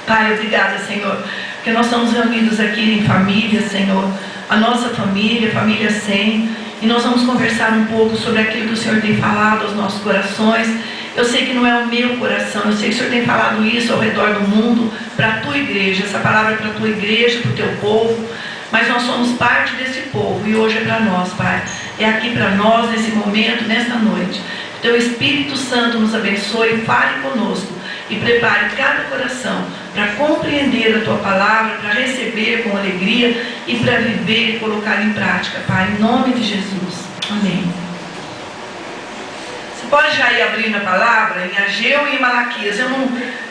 Pai, obrigada, Senhor, porque nós estamos reunidos aqui em família, Senhor, a nossa família, família 100, e nós vamos conversar um pouco sobre aquilo que o Senhor tem falado aos nossos corações. Eu sei que não é o meu coração, eu sei que o Senhor tem falado isso ao redor do mundo, para a tua igreja, essa palavra é para a tua igreja, para o teu povo, mas nós somos parte desse povo, e hoje é para nós, Pai, é aqui para nós, nesse momento, nessa noite. Que teu Espírito Santo nos abençoe, fale conosco, e prepare cada coração para compreender a tua palavra, para receber com alegria e para viver e colocar em prática, Pai, em nome de Jesus. Amém. Você pode já ir abrindo a palavra em Ageu e em Malaquias.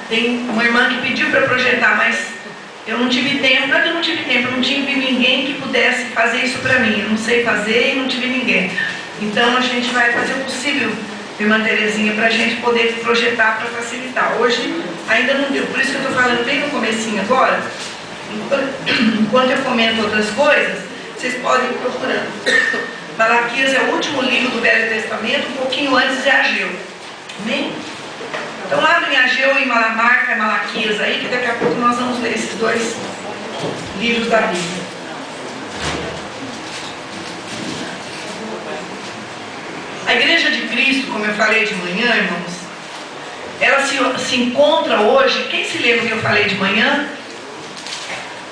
Tem uma irmã que pediu para projetar, mas eu não tive tempo. Não é que eu não tive tempo, eu não tive ninguém que pudesse fazer isso para mim. Eu não sei fazer e não tive ninguém. Então a gente vai fazer o possível, irmã Terezinha, para a gente poder projetar para facilitar. Hoje ainda não deu, por isso que eu estou falando bem no comecinho agora. Enquanto eu comento outras coisas, vocês podem ir procurando. Malaquias é o último livro do Velho Testamento, um pouquinho antes de Ageu. Amém? Então abrem Ageu e marca Malaquias aí, que daqui a pouco nós vamos ler esses dois livros da Bíblia. A Igreja de Cristo, como eu falei de manhã, irmãos, ela se encontra hoje. Quem se lembra do que eu falei de manhã?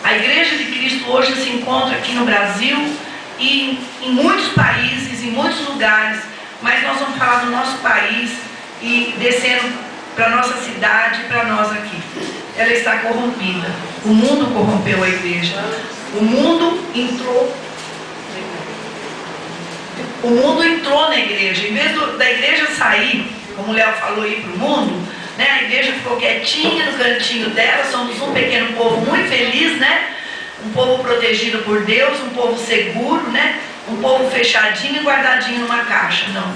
A Igreja de Cristo hoje se encontra aqui no Brasil e em muitos países, em muitos lugares, mas nós vamos falar do nosso país e descendo para a nossa cidade e para nós aqui. Ela está corrompida. O mundo corrompeu a igreja. O mundo entrou na igreja. Em vez da igreja sair, como o Léo falou, ir para o mundo, né? A igreja ficou quietinha no cantinho dela. Somos um pequeno povo muito feliz, né? Um povo protegido por Deus, um povo seguro, né? Um povo fechadinho e guardadinho numa caixa. Não.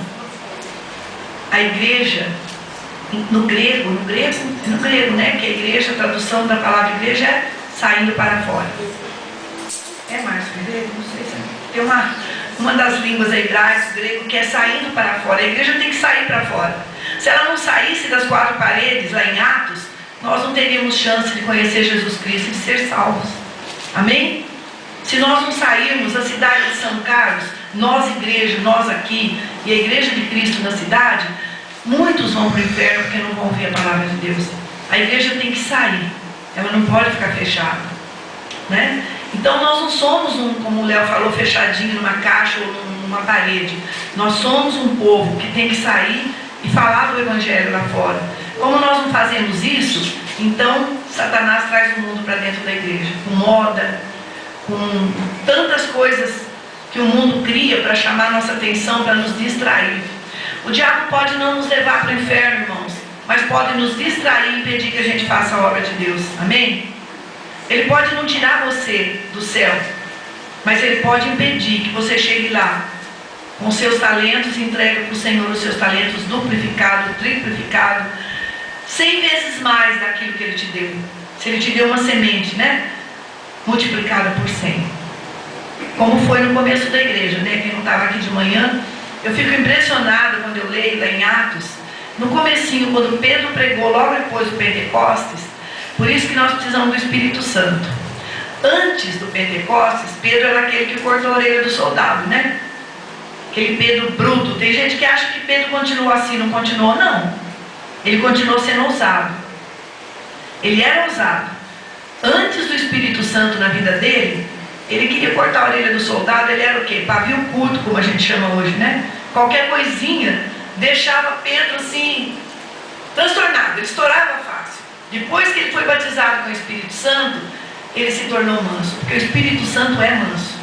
A igreja, no grego, né? Que a igreja, a tradução da palavra igreja é saindo para fora. É Márcio, grego? Não sei se é. Tem uma das línguas hebraicas, grego, que é saindo para fora. A igreja tem que sair para fora. Se ela não saísse das quatro paredes, lá em Atos, nós não teríamos chance de conhecer Jesus Cristo e de ser salvos. Amém? Se nós não sairmos da cidade de São Carlos, nós igreja, nós aqui, e a igreja de Cristo na cidade, muitos vão para o inferno porque não vão ouvir a palavra de Deus. A igreja tem que sair, ela não pode ficar fechada, né? Então nós não somos, como o Léo falou, fechadinho numa caixa ou numa parede. Nós somos um povo que tem que sair e falar do evangelho lá fora. Como nós não fazemos isso, então Satanás traz o mundo para dentro da igreja, com moda, com tantas coisas que o mundo cria para chamar a nossa atenção, para nos distrair. O diabo pode não nos levar para o inferno, irmãos, mas pode nos distrair e impedir que a gente faça a obra de Deus. Amém? Ele pode não tirar você do céu, mas ele pode impedir que você chegue lá com seus talentos e entregue para o Senhor os seus talentos duplificado, triplificado, 100 vezes mais daquilo que ele te deu. Se ele te deu uma semente, né? Multiplicada por 100. Como foi no começo da igreja, né? Quem não estava aqui de manhã, eu fico impressionada quando eu leio lá em Atos, no comecinho, quando Pedro pregou logo depois do Pentecostes. Por isso que nós precisamos do Espírito Santo. Antes do Pentecostes, Pedro era aquele que cortou a orelha do soldado, né? Aquele Pedro bruto. Tem gente que acha que Pedro continuou assim, não continuou, não. Ele continuou sendo ousado. Ele era ousado. Antes do Espírito Santo na vida dele, ele queria cortar a orelha do soldado. Ele era o quê? Pavio curto, como a gente chama hoje, né? Qualquer coisinha deixava Pedro assim, transtornado. Ele estourava fácil. Depois que ele foi batizado com o Espírito Santo, ele se tornou manso, porque o Espírito Santo é manso.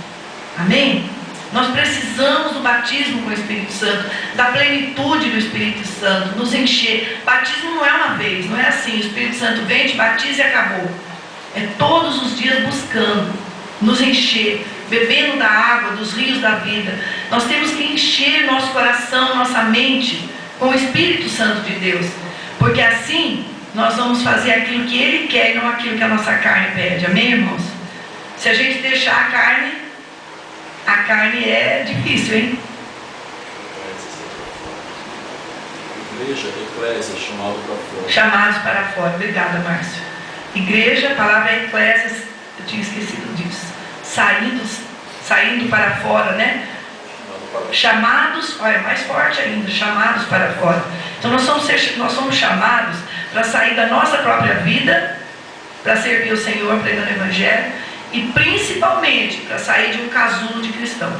Amém? Nós precisamos do batismo com o Espírito Santo, da plenitude do Espírito Santo, nos encher. Batismo não é uma vez, não é assim, o Espírito Santo vem, te batiza e acabou. É todos os dias buscando nos encher, bebendo da água, dos rios da vida. Nós temos que encher nosso coração, nossa mente com o Espírito Santo de Deus, porque assim nós vamos fazer aquilo que Ele quer e não aquilo que a nossa carne pede. Amém, irmãos? Se a gente deixar a carne é difícil, hein? Igreja, eclésia, chamado para fora. Chamados para fora. Obrigada, Márcio. Igreja, a palavra é eclésias, eu tinha esquecido disso. Saindo para fora, né? Chamados, olha, mais forte ainda, chamados para fora. Então nós somos chamados para sair da nossa própria vida, para servir o Senhor pregando o Evangelho, e principalmente para sair de um casulo de cristão.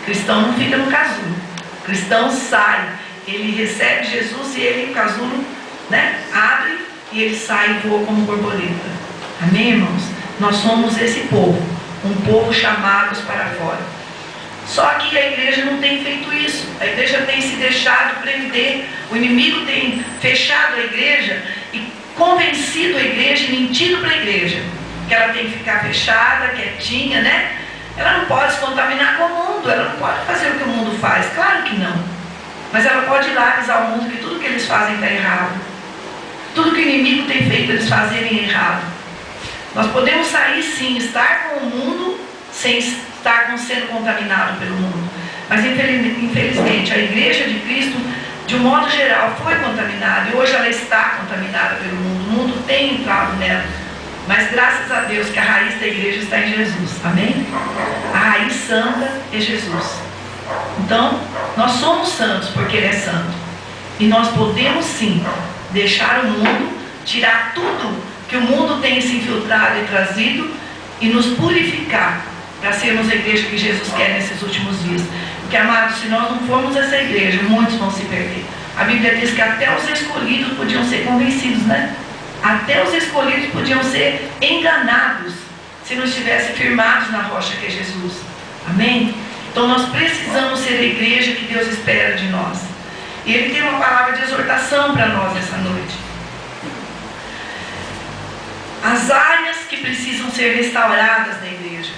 Cristão não fica no casulo, cristão sai, ele recebe Jesus e ele, o casulo, né, abre e ele sai e voa como borboleta. Amém, irmãos? Nós somos esse povo, um povo chamados para fora. Só que a igreja não tem feito isso. A igreja tem se deixado prender. O inimigo tem fechado a igreja e convencido a igreja e mentido para a igreja que ela tem que ficar fechada, quietinha, né? Ela não pode se contaminar com o mundo, ela não pode fazer o que o mundo faz, claro que não. Mas ela pode ir lá avisar o mundo que tudo que eles fazem está errado. Tudo que o inimigo tem feito eles fazerem errado. Nós podemos sair sim, estar com o mundo sem estar sendo contaminado pelo mundo. Mas infelizmente a igreja de Cristo, de um modo geral, foi contaminada e hoje ela está contaminada pelo mundo. O mundo tem entrado nela. Mas graças a Deus que a raiz da igreja está em Jesus. Amém? A raiz santa é Jesus. Então, nós somos santos porque Ele é santo. E nós podemos sim deixar o mundo, tirar tudo que o mundo tem se infiltrado e trazido e nos purificar para sermos a igreja que Jesus quer nesses últimos dias. Porque, amados, se nós não formos essa igreja, muitos vão se perder. A Bíblia diz que até os escolhidos podiam ser convencidos, né? Até os escolhidos podiam ser enganados se não estivessem firmados na rocha que é Jesus. Amém? Então nós precisamos ser a igreja que Deus espera de nós. E Ele tem uma palavra de exortação para nós essa noite. As áreas que precisam ser restauradas na igreja.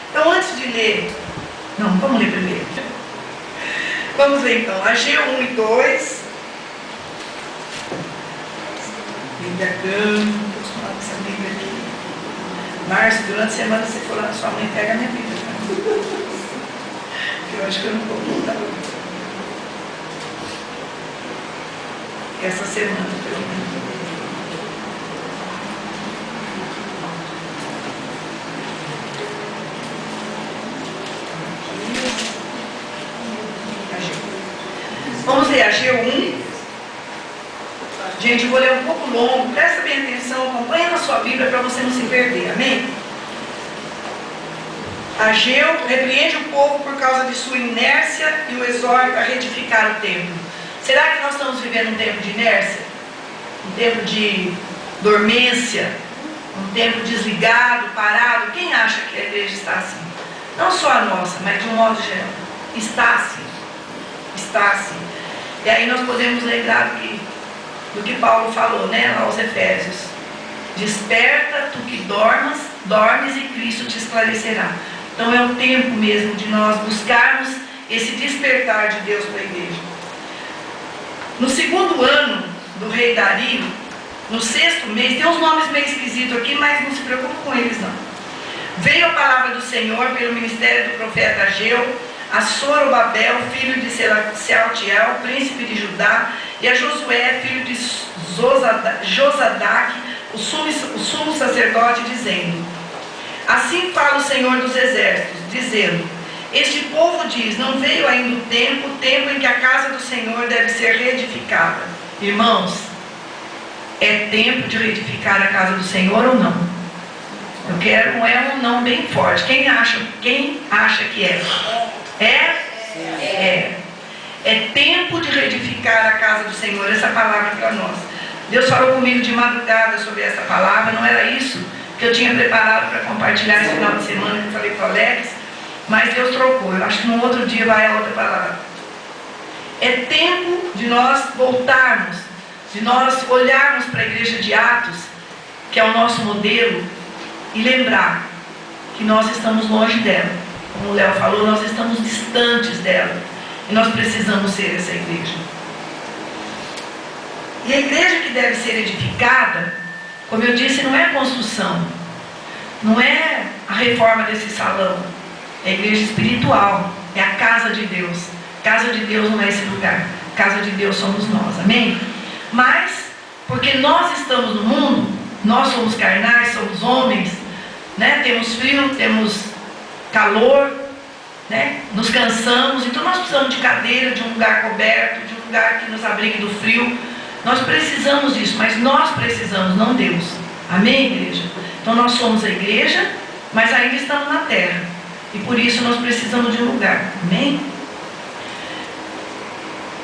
Então, antes de ler, vamos ler primeiro. Vamos ler então, Ageu 1 e 2. Bíblia grande, estou acostumado com essa Bíblia aqui. Márcio, durante a semana, se for lá na sua mãe, pega a minha Bíblia. Eu acho que eu não vou voltar. Essa semana, pelo menos. Vamos ler Ageu 1. Gente, eu vou ler um pouco longo, presta bem atenção, acompanha na sua Bíblia para você não se perder, amém? Ageu repreende o povo por causa de sua inércia e o exorta a reedificar o templo. Será que nós estamos vivendo um tempo de inércia? Um tempo de dormência? Um tempo desligado, parado? Quem acha que a igreja está assim? Não só a nossa, mas de um modo geral. Está assim. Está assim. E aí nós podemos lembrar do que Paulo falou, né, aos Efésios. Desperta, tu que dormes e Cristo te esclarecerá. Então é o tempo mesmo de nós buscarmos esse despertar de Deus para a igreja. No segundo ano do rei Dario, no 6º mês, tem uns nomes meio esquisitos aqui, mas não se preocupe com eles não. Veio a palavra do Senhor pelo ministério do profeta Ageu a Zorobabel, filho de Sealtiel, príncipe de Judá, e a Josué, filho de Josadac, o sumo sacerdote, dizendo: assim fala o Senhor dos exércitos, dizendo: este povo diz, não veio ainda o tempo em que a casa do Senhor deve ser reedificada. Irmãos, é tempo de reedificar a casa do Senhor ou não? Eu quero um não bem forte. Quem acha que é? É tempo de reedificar a casa do Senhor. Essa palavra para nós. Deus falou comigo de madrugada sobre essa palavra. Não era isso que eu tinha preparado para compartilhar esse final de semana que eu falei para o Alex, mas Deus trocou. Eu acho que no outro dia vai a outra palavra. É tempo de nós voltarmos, de nós olharmos para a igreja de Atos, que é o nosso modelo, e lembrar que nós estamos longe dela. Como o Léo falou, nós estamos distantes dela. E nós precisamos ser essa igreja. E a igreja que deve ser edificada, como eu disse, não é a construção. Não é a reforma desse salão. É a igreja espiritual. É a casa de Deus. Casa de Deus não é esse lugar. Casa de Deus somos nós. Amém? Mas, porque nós estamos no mundo, nós somos carnais, somos homens, né? Temos frio, temos calor, né? Nos cansamos, então nós precisamos de cadeira, de um lugar coberto, de um lugar que nos abrigue do frio. Nós precisamos disso, mas nós precisamos, não Deus. Amém, igreja? Então nós somos a igreja, mas ainda estamos na terra, e por isso nós precisamos de um lugar. Amém?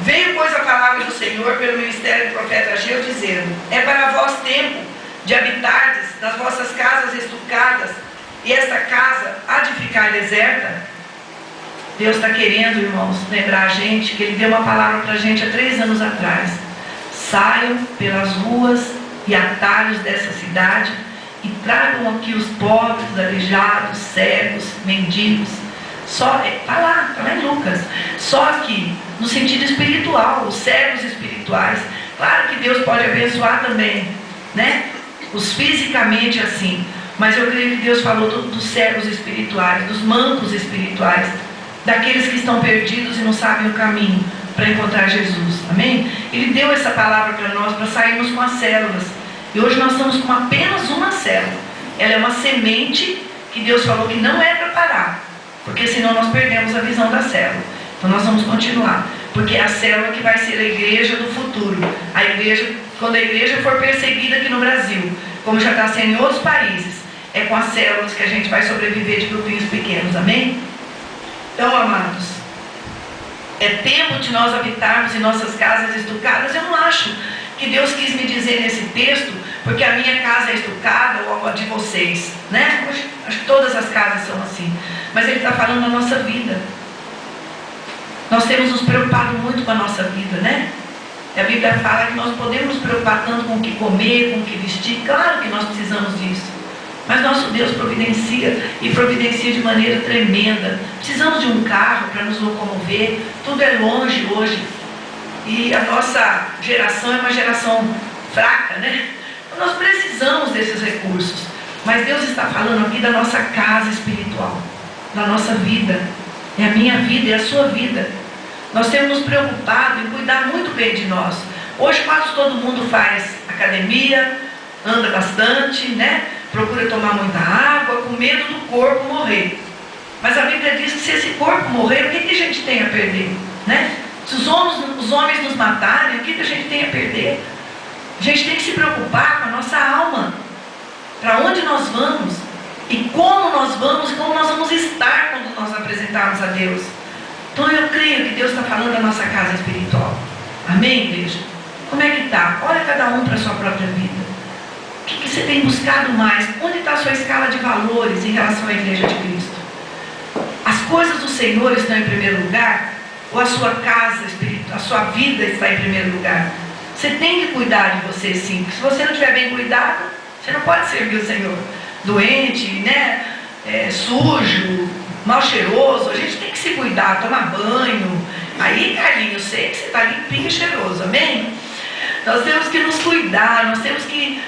Veio, pois, a palavra do Senhor pelo ministério do profeta Ageu, dizendo: é para vós tempo de habitardes nas vossas casas estucadas, e esta casa há de ficar deserta. Deus está querendo, irmãos, lembrar a gente que Ele deu uma palavra para a gente há 3 anos atrás. Saiam pelas ruas e atalhos dessa cidade e tragam aqui os pobres, aleijados, cegos, mendigos. Está lá em Lucas. Só aqui, no sentido espiritual, os cegos espirituais. Claro que Deus pode abençoar também, né? Os fisicamente assim. Mas eu creio que Deus falou dos cegos espirituais, dos mancos espirituais, daqueles que estão perdidos e não sabem o caminho para encontrar Jesus. Amém? Ele deu essa palavra para nós, para sairmos com as células. E hoje nós estamos com apenas uma célula. Ela é uma semente que Deus falou que não é para parar, porque senão nós perdemos a visão da célula. Então nós vamos continuar, porque é a célula que vai ser a igreja do futuro. A igreja, quando a igreja for perseguida aqui no Brasil, como já está sendo em outros países, é com as células que a gente vai sobreviver de grupinhos pequenos. Amém? Então, amados, é tempo de nós habitarmos em nossas casas estucadas. Eu não acho que Deus quis me dizer nesse texto, porque a minha casa é estucada ou a de vocês, né? Acho que todas as casas são assim. Mas Ele está falando da nossa vida. Nós temos nos preocupado muito com a nossa vida, né? A Bíblia fala que nós podemos nos preocupar tanto com o que comer, com o que vestir. Claro que nós precisamos disso. Mas nosso Deus providencia, e providencia de maneira tremenda. Precisamos de um carro para nos locomover. Tudo é longe hoje. E a nossa geração é uma geração fraca, né? Então nós precisamos desses recursos. Mas Deus está falando aqui da nossa casa espiritual, da nossa vida. É a minha vida, é a sua vida. Nós temos nos preocupado em cuidar muito bem de nós. Hoje quase todo mundo faz academia, anda bastante, né? Procura tomar muita água, com medo do corpo morrer. Mas a Bíblia diz que se esse corpo morrer, o que a gente tem a perder, né? Se os homens nos matarem, o que a gente tem a perder? A gente tem que se preocupar com a nossa alma. Para onde nós vamos? E como nós vamos, e como nós vamos estar quando nós apresentarmos a Deus. Então eu creio que Deus está falando da nossa casa espiritual. Amém, igreja? Como é que está? Olha cada um para a sua própria vida. O que você tem buscado mais? Onde está a sua escala de valores em relação à igreja de Cristo? As coisas do Senhor estão em primeiro lugar? Ou a sua casa espiritual, a sua vida está em primeiro lugar? Você tem que cuidar de você, sim. Porque se você não estiver bem cuidado, você não pode servir o Senhor. Doente, né? Sujo, mal cheiroso. A gente tem que se cuidar, tomar banho. Aí, Carlinhos, eu sei que você está limpinho e cheiroso, amém? Nós temos que nos cuidar, nós temos que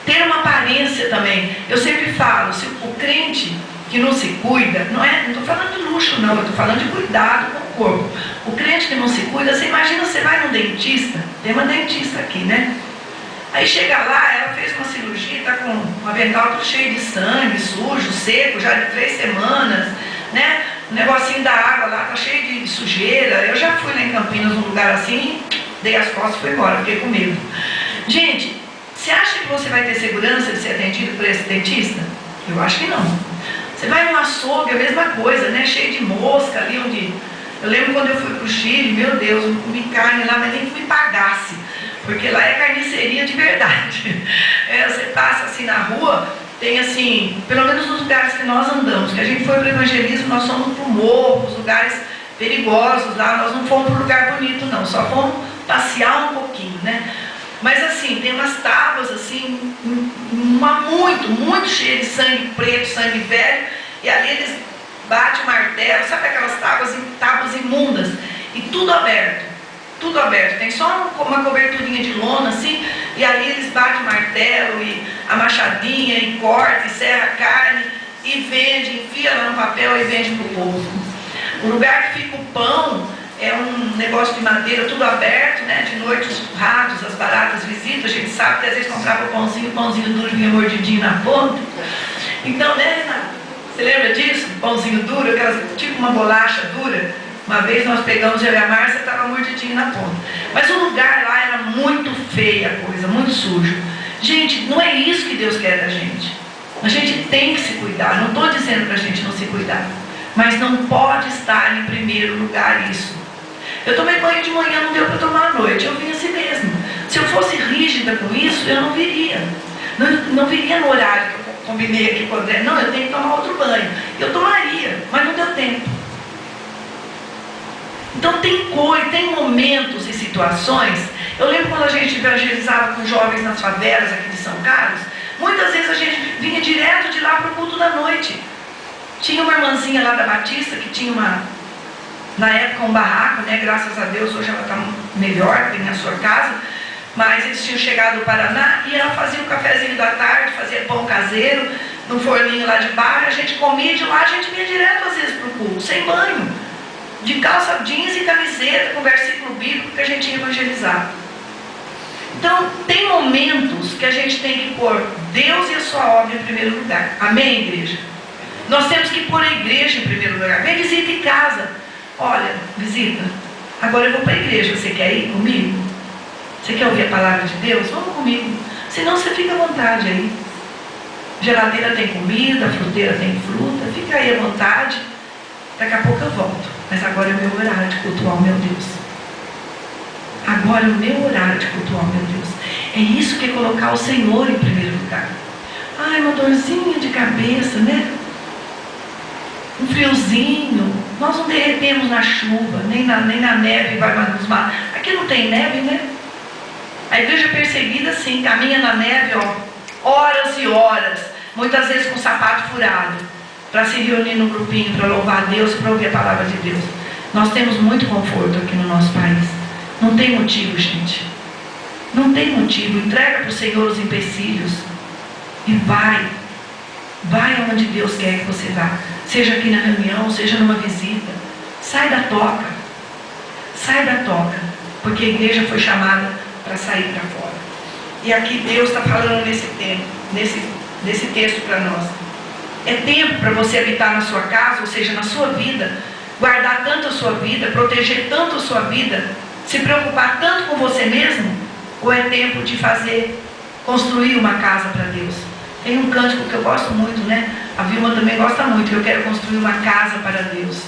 ter uma aparência também. Eu sempre falo, se o crente que não se cuida, não estou falando de luxo não, eu estou falando de cuidado com o corpo. O crente que não se cuida, você imagina, você vai num dentista, tem uma dentista aqui, né? Aí chega lá, ela fez uma cirurgia, está com um avental todo cheio de sangue, sujo, seco, já de 3 semanas, né? O negocinho da água lá está cheio de sujeira. Eu já fui lá em Campinas, num lugar assim, dei as costas e fui embora, fiquei com medo. Gente, você acha que você vai ter segurança de ser atendido por esse dentista? Eu acho que não. Você vai num açougue, a mesma coisa, né? Cheio de mosca ali onde... Eu lembro quando eu fui para o Chile, meu Deus, eu comi carne lá, mas nem fui pagasse, porque lá é carniceria de verdade. Você passa assim na rua, tem assim, pelo menos nos lugares que nós andamos, que a gente foi para o evangelismo, nós fomos para o morro, os lugares perigosos lá, nós não fomos para um lugar bonito não, só fomos passear um pouquinho, né? Mas assim, tem umas tábuas assim, muito cheia de sangue preto, sangue velho, e ali eles batem o martelo, sabe aquelas tábuas imundas, e tudo aberto, tem só uma coberturinha de lona assim, e ali eles batem o martelo, e a machadinha, e corta, e serra a carne, e vende, enfia lá no papel e vende para o povo. O lugar que fica o pão é um negócio de madeira, tudo aberto, né? De noite os ratos, as baratas visitam, a gente sabe que às vezes comprava pãozinho duro vinha mordidinho na ponta. Então, né, Renata? Você lembra disso? Pãozinho duro, tipo uma bolacha dura. Uma vez nós pegamos eu e a Márcia, estava mordidinho na ponta. Mas o lugar lá era muito feia a coisa, muito sujo. Gente, não é isso que Deus quer da gente. A gente tem que se cuidar. Não estou dizendo para a gente não se cuidar. Mas não pode estar em primeiro lugar isso. Eu tomei banho de manhã, não deu para tomar à noite. Eu vim assim mesmo. Se eu fosse rígida com isso, eu não viria. Não viria no horário que eu combinei aqui com o André. Não, eu tenho que tomar outro banho. Eu tomaria, mas não deu tempo. Então tem momentos e situações. Eu lembro quando a gente evangelizava com jovens nas favelas aqui de São Carlos, muitas vezes a gente vinha direto de lá para o culto da noite. Tinha uma irmãzinha lá da Batista que tinha na época um barraco, né? Graças a Deus hoje ela está melhor, tem a sua casa. Mas eles tinham chegado do Paraná e ela fazia um cafezinho da tarde, fazia pão caseiro, num forninho lá de barro, a gente comia de lá, a gente vinha direto às vezes para o culto, sem banho, de calça jeans e camiseta, com versículo bíblico que a gente ia evangelizar. Então, tem momentos que a gente tem que pôr Deus e a sua obra em primeiro lugar. Amém, igreja? Nós temos que pôr a igreja em primeiro lugar. Vem, visita em casa. Olha, visita, agora eu vou para a igreja, você quer ir comigo? Você quer ouvir a palavra de Deus? Vamos comigo. Senão você fica à vontade aí. Geladeira tem comida, fruteira tem fruta, fica aí à vontade. Daqui a pouco eu volto. Mas agora é o meu horário de cultuar o meu Deus. Agora é o meu horário de cultuar o meu Deus. É isso que é colocar o Senhor em primeiro lugar. Ai, uma dorzinha de cabeça, né? Um friozinho. Nós não derretemos na chuva, nem na neve vai nos matar. Aqui não tem neve, né? A igreja perseguida, sim, caminha na neve, ó, horas e horas, muitas vezes com o sapato furado, para se reunir num grupinho, para louvar a Deus e para ouvir a palavra de Deus. Nós temos muito conforto aqui no nosso país. Não tem motivo, gente. Não tem motivo. Entrega para o Senhor os empecilhos e vai. Vai aonde Deus quer que você vá. Seja aqui na reunião, seja numa visita. Sai da toca. Sai da toca. Porque a igreja foi chamada para sair para fora. E aqui Deus está falando nesse texto para nós. É tempo para você habitar na sua casa, ou seja, na sua vida, guardar tanto a sua vida, proteger tanto a sua vida, se preocupar tanto com você mesmo, ou é tempo de construir uma casa para Deus? Tem um cântico que eu gosto muito, né? A Vilma também gosta muito, eu quero construir uma casa para Deus.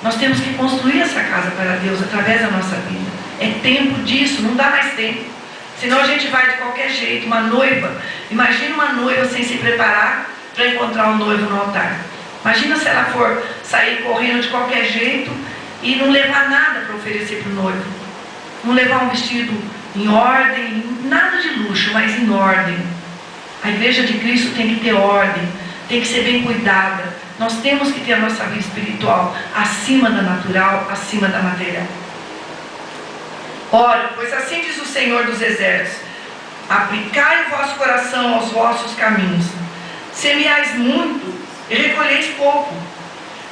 Nós temos que construir essa casa para Deus através da nossa vida. É tempo disso, não dá mais tempo. Senão a gente vai de qualquer jeito. Uma noiva, imagina uma noiva sem se preparar para encontrar um noivo no altar. Imagina se ela for sair correndo de qualquer jeito e não levar nada para oferecer para o noivo. Não levar um vestido em ordem, nada de luxo, mas em ordem. A igreja de Cristo tem que ter ordem, tem que ser bem cuidada. Nós temos que ter a nossa vida espiritual acima da natural, acima da material. Ora, pois assim diz o Senhor dos Exércitos: aplicai o vosso coração aos vossos caminhos. Semeais muito e recolheis pouco.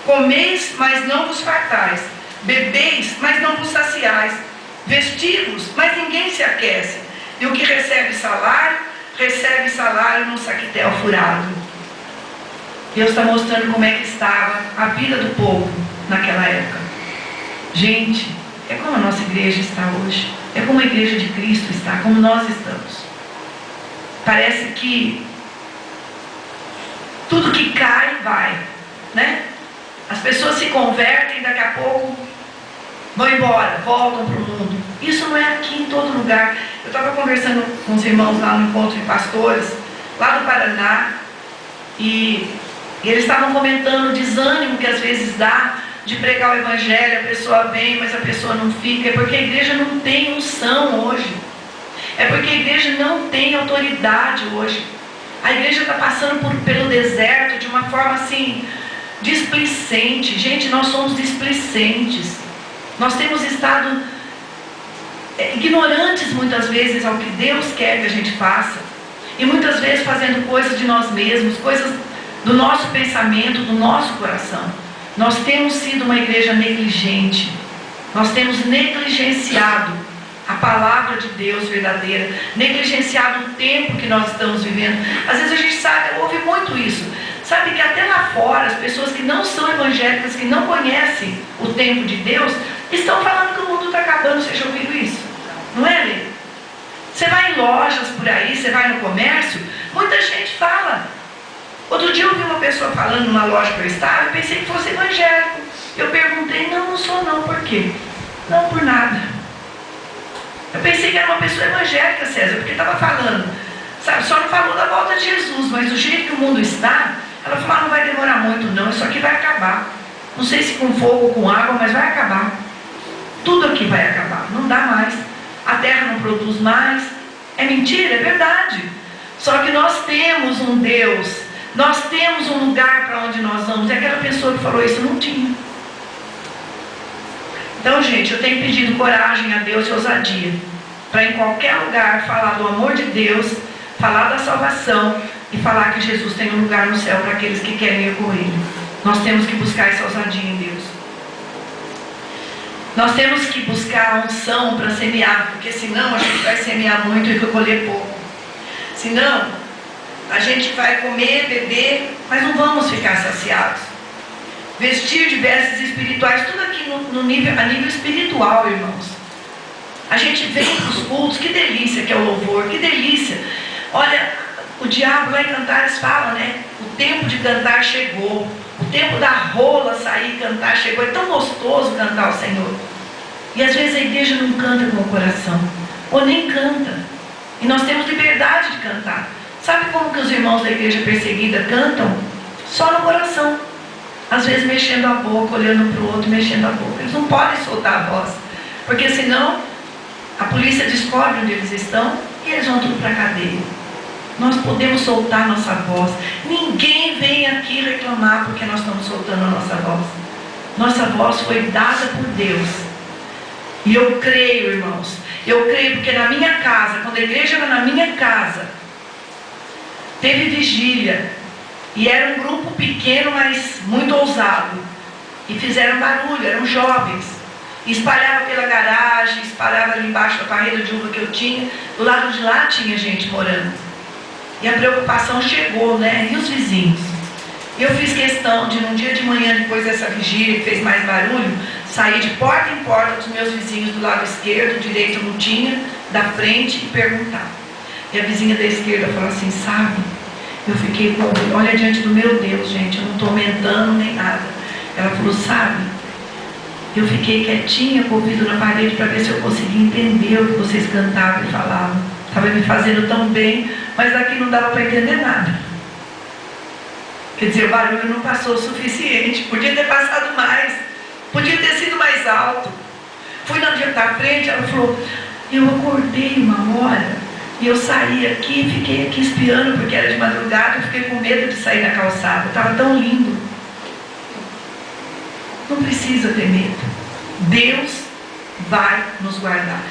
Comeis, mas não vos fartais. Bebeis, mas não vos saciais. Vestivos, mas ninguém se aquece. E o que recebe salário num saquetel furado. Deus está mostrando como é que estava a vida do povo naquela época. Gente, é como a nossa igreja está hoje. É como a igreja de Cristo está, como nós estamos. Parece que tudo que cai, vai, né? As pessoas se convertem, daqui a pouco vão embora, voltam para o mundo. Isso não é aqui em todo lugar. Eu estava conversando com os irmãos lá no encontro de pastores, lá do Paraná, e eles estavam comentando o desânimo que às vezes dá de pregar o evangelho. A pessoa vem, mas a pessoa não fica. É porque a igreja não tem unção hoje. É porque a igreja não tem autoridade hoje. A igreja está passando pelo deserto de uma forma assim, displicente. Gente, nós somos displicentes. Nós temos estado ignorantes muitas vezes ao que Deus quer que a gente faça. E muitas vezes fazendo coisas de nós mesmos, coisas do nosso pensamento, do nosso coração. Nós temos sido uma igreja negligente. Nós temos negligenciado a palavra de Deus verdadeira, negligenciado o tempo que nós estamos vivendo. Às vezes a gente sabe, ouve muito isso. Sabe que até lá fora, as pessoas que não são evangélicas, que não conhecem o tempo de Deus, estão falando que o mundo está acabando. Vocês já ouviram isso? Não é, Lê? Você vai em lojas por aí, você vai no comércio, muita gente fala. Outro dia eu vi uma pessoa falando numa loja que eu estava, eu pensei que fosse evangélico. Eu perguntei, não sou não, por quê? Não por nada. Eu pensei que era uma pessoa evangélica, César, porque estava falando, sabe, só não falou da volta de Jesus, mas do jeito que o mundo está, ela falou, não vai demorar muito não, isso aqui vai acabar. Não sei se com fogo ou com água, mas vai acabar. Tudo aqui vai acabar, não dá mais. A terra não produz mais. É mentira, é verdade. Só que nós temos um Deus, nós temos um lugar para onde nós vamos. E aquela pessoa que falou isso não tinha. Então, gente, eu tenho pedido coragem a Deus e ousadia para em qualquer lugar falar do amor de Deus, falar da salvação e falar que Jesus tem um lugar no céu para aqueles que querem ir com Ele. Nós temos que buscar essa ousadia em Deus. Nós temos que buscar a unção para semear, porque senão a gente vai semear muito e colher pouco. Senão, a gente vai comer, beber, mas não vamos ficar saciados. Vestir de vestes espirituais, tudo aqui a nível espiritual, irmãos. A gente vem para os cultos, que delícia que é o louvor, que delícia. Olha, o diabo lá em Cantares fala, né? O tempo de cantar chegou. O tempo da rola sair e cantar chegou. É tão gostoso cantar ao Senhor. E às vezes a igreja não canta com o coração. Ou nem canta. E nós temos liberdade de cantar. Sabe como que os irmãos da igreja perseguida cantam? Só no coração. Às vezes mexendo a boca, olhando para o outro, mexendo a boca. Eles não podem soltar a voz. Porque senão a polícia descobre onde eles estão e eles vão tudo para a cadeia. Nós podemos soltar nossa voz. Ninguém vem aqui reclamar porque nós estamos soltando a nossa voz. Nossa voz foi dada por Deus. E eu creio, irmãos. Eu creio porque na minha casa, quando a igreja era na minha casa, teve vigília. E era um grupo pequeno, mas muito ousado. E fizeram barulho, eram jovens. E espalhava pela garagem, espalhava ali embaixo da parreira de uva que eu tinha. Do lado de lá tinha gente morando. E a preocupação chegou, né? E os vizinhos? Eu fiz questão de, num dia de manhã, depois dessa vigília que fez mais barulho, sair de porta em porta dos meus vizinhos do lado esquerdo, direito não tinha, da frente, e perguntar. E a vizinha da esquerda falou assim, sabe, eu fiquei com, olha diante do meu Deus, gente, eu não estou aumentando nem nada. Ela falou, sabe, eu fiquei quietinha com o ouvido na parede para ver se eu conseguia entender o que vocês cantavam e falavam. Estava me fazendo tão bem, mas aqui não dava para entender nada. Quer dizer, o barulho não passou o suficiente, podia ter passado mais, podia ter sido mais alto. Fui na frente, ela falou, eu acordei uma hora, e eu saí aqui, fiquei aqui espiando, porque era de madrugada, eu fiquei com medo de sair na calçada, estava tão lindo. Não precisa ter medo, Deus vai nos guardar.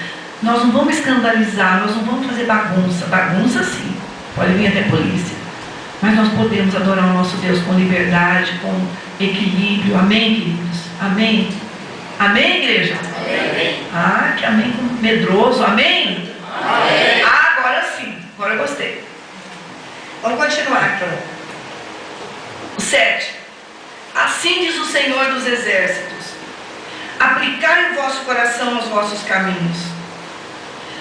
Nós não vamos escandalizar, nós não vamos fazer bagunça, bagunça sim, pode vir até polícia. Mas nós podemos adorar o nosso Deus com liberdade, com equilíbrio. Amém, queridos? Amém? Amém, igreja? Amém. Ah, que amém medroso. Amém? Amém. Ah, agora sim. Agora eu gostei. Vamos continuar aqui. O 7. Assim diz o Senhor dos Exércitos: aplicai o vosso coração aos vossos caminhos.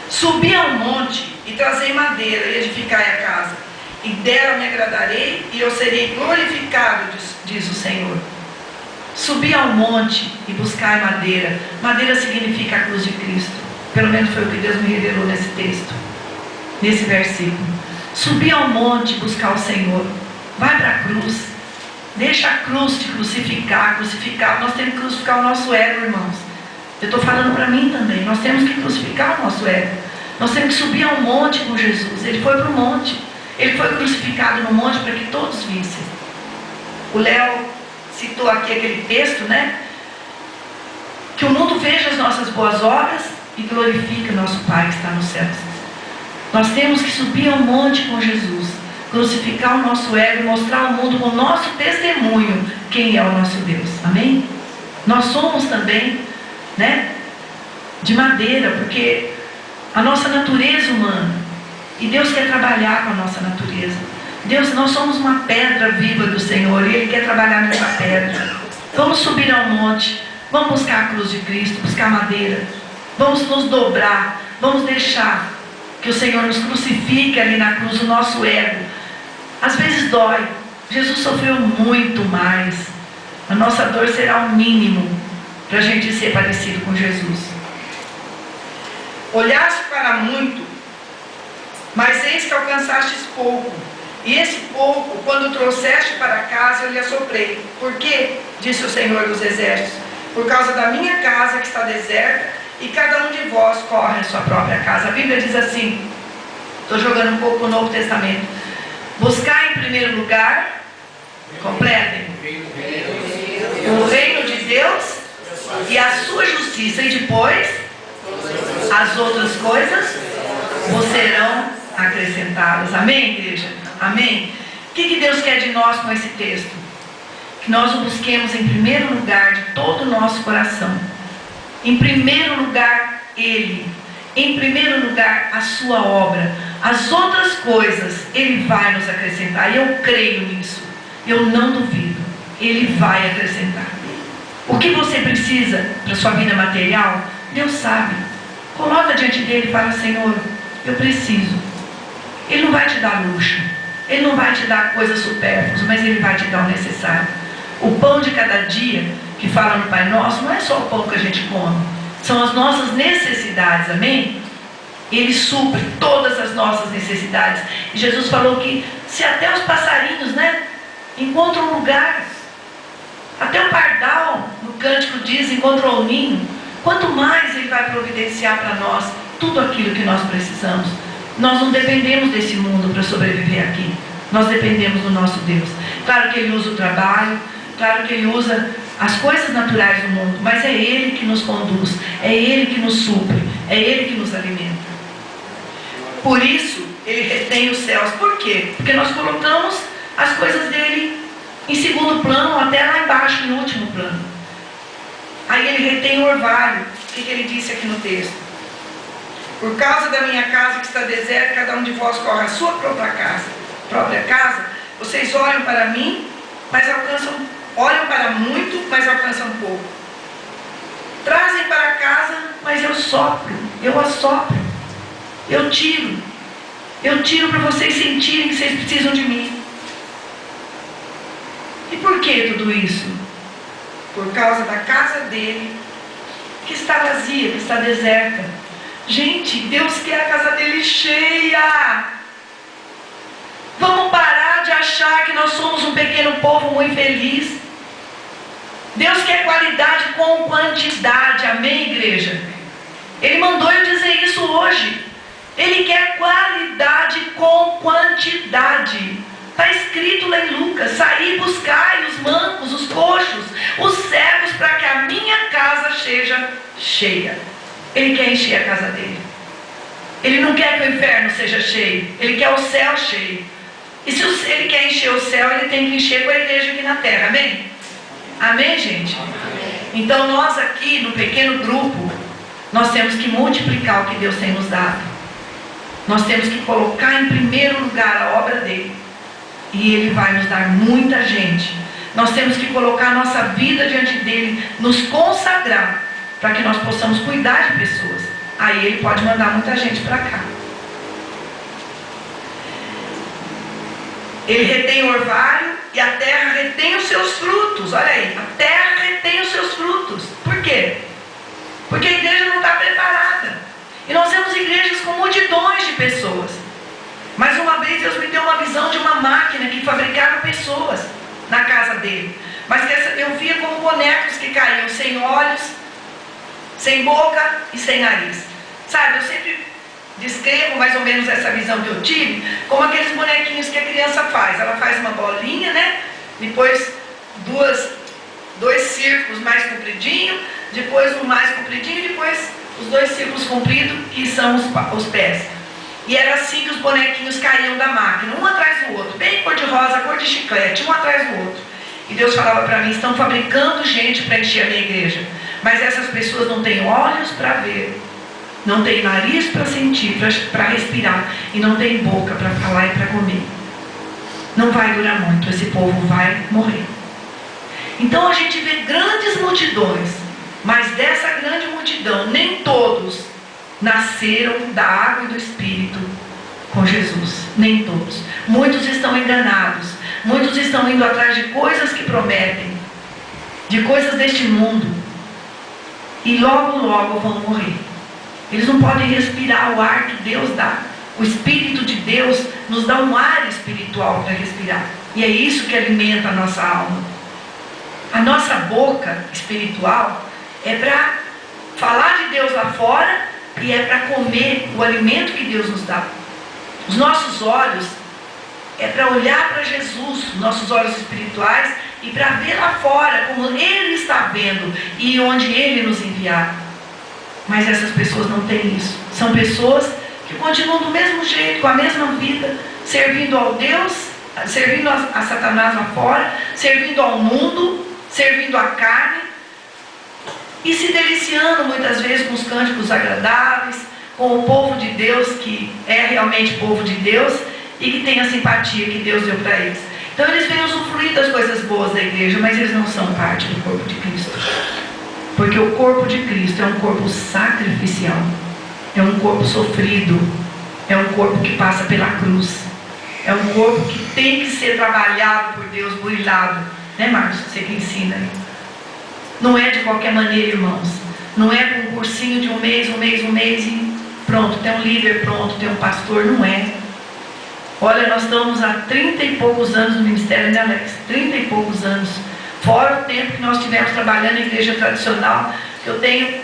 Subi ao monte e trazei madeira e edificai a casa. E dela me agradarei e eu serei glorificado, diz o Senhor. Subi ao monte e buscai madeira. Madeira significa a cruz de Cristo. Pelo menos foi o que Deus me revelou nesse texto, nesse versículo. Subi ao monte e buscar o Senhor. Vai para a cruz. Deixa a cruz te crucificar. Nós temos que crucificar o nosso ego, irmãos. Eu estou falando para mim também. Nós temos que crucificar o nosso ego. Nós temos que subir ao monte com Jesus. Ele foi para o monte. Ele foi crucificado no monte para que todos vissem. O Léo citou aqui aquele texto, né? Que o mundo veja as nossas boas obras e glorifique o nosso Pai que está nos céus. Nós temos que subir ao monte com Jesus, crucificar o nosso ego e mostrar ao mundo com o nosso testemunho quem é o nosso Deus. Amém? Nós somos também, né? de madeira, porque a nossa natureza humana, e Deus quer trabalhar com a nossa natureza. Deus, nós somos uma pedra viva do Senhor, e Ele quer trabalhar nessa pedra. Vamos subir ao monte, vamos buscar a cruz de Cristo, buscar madeira, vamos nos dobrar, vamos deixar que o Senhor nos crucifique ali na cruz, o nosso ego. Às vezes dói, Jesus sofreu muito mais, a nossa dor será o mínimo para a gente ser parecido com Jesus. Olhaste para muito, mas eis que alcançastes pouco, e esse pouco, quando trouxeste para casa, eu lhe assoprei. Por quê? Disse o Senhor dos Exércitos. Por causa da minha casa que está deserta, e cada um de vós corre a sua própria casa. A Bíblia diz assim, estou jogando um pouco o Novo Testamento: buscar em primeiro lugar, completem, o reino de Deus e a sua justiça, e depois as outras coisas vos serão acrescentadas. Amém, igreja? Amém? O que Deus quer de nós com esse texto? Que nós o busquemos em primeiro lugar de todo o nosso coração. Em primeiro lugar Ele, em primeiro lugar a sua obra. As outras coisas Ele vai nos acrescentar, e eu creio nisso, eu não duvido. Ele vai acrescentar. O que você precisa para a sua vida material, Deus sabe. Coloca diante dele e fala: Senhor, eu preciso. Ele não vai te dar luxo, Ele não vai te dar coisas supérfluas, mas Ele vai te dar o necessário. O pão de cada dia, que fala no Pai Nosso, não é só o pão que a gente come, são as nossas necessidades, amém? Ele supre todas as nossas necessidades. E Jesus falou que se até os passarinhos, encontram lugar, até o pardal, no cântico diz, encontrou o ninho, quanto mais Ele vai providenciar para nós tudo aquilo que nós precisamos. Nós não dependemos desse mundo para sobreviver aqui, nós dependemos do nosso Deus. Claro que Ele usa o trabalho, claro que Ele usa as coisas naturais do mundo, mas é Ele que nos conduz, é Ele que nos supre, é Ele que nos alimenta. Por isso Ele retém os céus. Por quê? Porque nós colocamos as coisas dele em segundo plano, até lá embaixo, em último plano. Aí Ele retém o orvalho. O que Ele disse aqui no texto? Por causa da minha casa que está deserta, cada um de vós corre a sua própria casa. Vocês olham para mim, mas olham para muito, mas alcançam pouco. Trazem para casa, mas eu sopro, eu assopro, eu tiro para vocês sentirem que vocês precisam de mim. E por que tudo isso? Por causa da casa dele, que está vazia, que está deserta. Gente, Deus quer a casa dele cheia. Vamos parar de achar que nós somos um pequeno povo muito feliz. Deus quer qualidade com quantidade, amém, igreja? Ele mandou eu dizer isso hoje. Ele quer qualidade com quantidade. Está escrito lá em Lucas: saí e buscai os mancos, os coxos, os cegos, para que a minha casa seja cheia. Ele quer encher a casa dele. Ele não quer que o inferno seja cheio, Ele quer o céu cheio. E se Ele quer encher o céu, Ele tem que encher com a igreja aqui na terra, amém? Amém, gente? Amém. Então nós aqui no pequeno grupo, nós temos que multiplicar o que Deus tem nos dado. Nós temos que colocar em primeiro lugar a obra dele, e Ele vai nos dar muita gente. Nós temos que colocar a nossa vida diante dele, nos consagrar, para que nós possamos cuidar de pessoas. Aí Ele pode mandar muita gente para cá. Ele retém o orvalho e a terra retém os seus frutos. Olha aí, a terra retém os seus frutos. Por quê? Porque a igreja não está preparada. E nós temos igrejas com multidões de pessoas. Mas uma vez Deus me deu uma visão de uma máquina que fabricava pessoas na casa dele. Mas eu via como bonecos que caíam sem olhos, sem boca e sem nariz. Sabe, eu sempre descrevo mais ou menos essa visão que eu tive como aqueles bonequinhos que a criança faz. Ela faz uma bolinha, depois dois círculos mais compridinhos, depois um mais compridinho, e depois os dois círculos compridos, que são os pés. E era assim que os bonequinhos caíam da máquina, um atrás do outro, bem cor de rosa, cor de chiclete, um atrás do outro. E Deus falava para mim: estão fabricando gente para encher a minha igreja. Mas essas pessoas não têm olhos para ver, não têm nariz para sentir, para respirar, e não têm boca para falar e para comer. Não vai durar muito, esse povo vai morrer. Então a gente vê grandes multidões, mas dessa grande multidão, nem todos nasceram da água e do Espírito com Jesus. Nem todos. Muitos estão enganados, muitos estão indo atrás de coisas que prometem, de coisas deste mundo, e logo logo vão morrer. Eles não podem respirar o ar que Deus dá. O Espírito de Deus nos dá um ar espiritual para respirar, e é isso que alimenta a nossa alma. A nossa boca espiritual é para falar de Deus lá fora, e é para comer o alimento que Deus nos dá. Os nossos olhos é para olhar para Jesus, nossos olhos espirituais, e para ver lá fora como Ele está vendo e onde Ele nos enviar. Mas essas pessoas não têm isso. São pessoas que continuam do mesmo jeito, com a mesma vida, servindo ao Deus, servindo a Satanás lá fora, servindo ao mundo, servindo à carne, e se deliciando muitas vezes com os cânticos agradáveis, com o povo de Deus, que é realmente povo de Deus, e que tem a simpatia que Deus deu para eles. Então eles vêm usufruir das coisas boas da igreja, mas eles não são parte do corpo de Cristo. Porque o corpo de Cristo é um corpo sacrificial, é um corpo sofrido, é um corpo que passa pela cruz, é um corpo que tem que ser trabalhado por Deus, burilado, né, Marcos? Você que ensina aí. Não é de qualquer maneira, irmãos. Não é com um cursinho de um mês e pronto, tem um líder pronto, tem um pastor. Não é. Olha, nós estamos há 30 e poucos anos no ministério, né, Alex? 30 e poucos anos. Fora o tempo que nós tivemos trabalhando em igreja tradicional, que eu tenho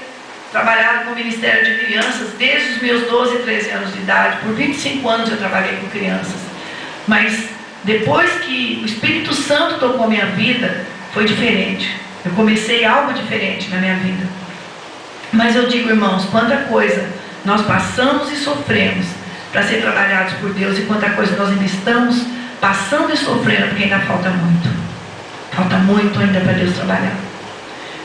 trabalhado com o ministério de crianças desde os meus 12, 13 anos de idade. Por 25 anos eu trabalhei com crianças. Mas depois que o Espírito Santo tocou minha vida, foi diferente. Eu comecei algo diferente na minha vida. Mas eu digo, irmãos, quanta coisa nós passamos e sofremos para ser trabalhados por Deus, e quanta coisa nós ainda estamos passando e sofrendo, porque ainda falta muito. Falta muito ainda para Deus trabalhar.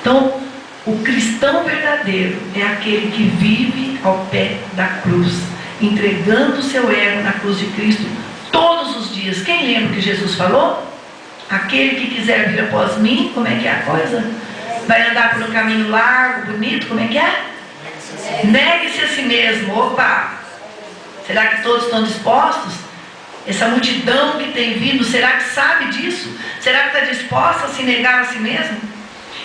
Então, o cristão verdadeiro é aquele que vive ao pé da cruz, entregando o seu ego na cruz de Cristo todos os dias. Quem lembra o que Jesus falou? Aquele que quiser vir após mim, como é que é a coisa? Vai andar por um caminho largo, bonito, como é que é? Negue-se a si mesmo. Opa! Será que todos estão dispostos? Essa multidão que tem vindo, será que sabe disso? Será que está disposta a se negar a si mesmo?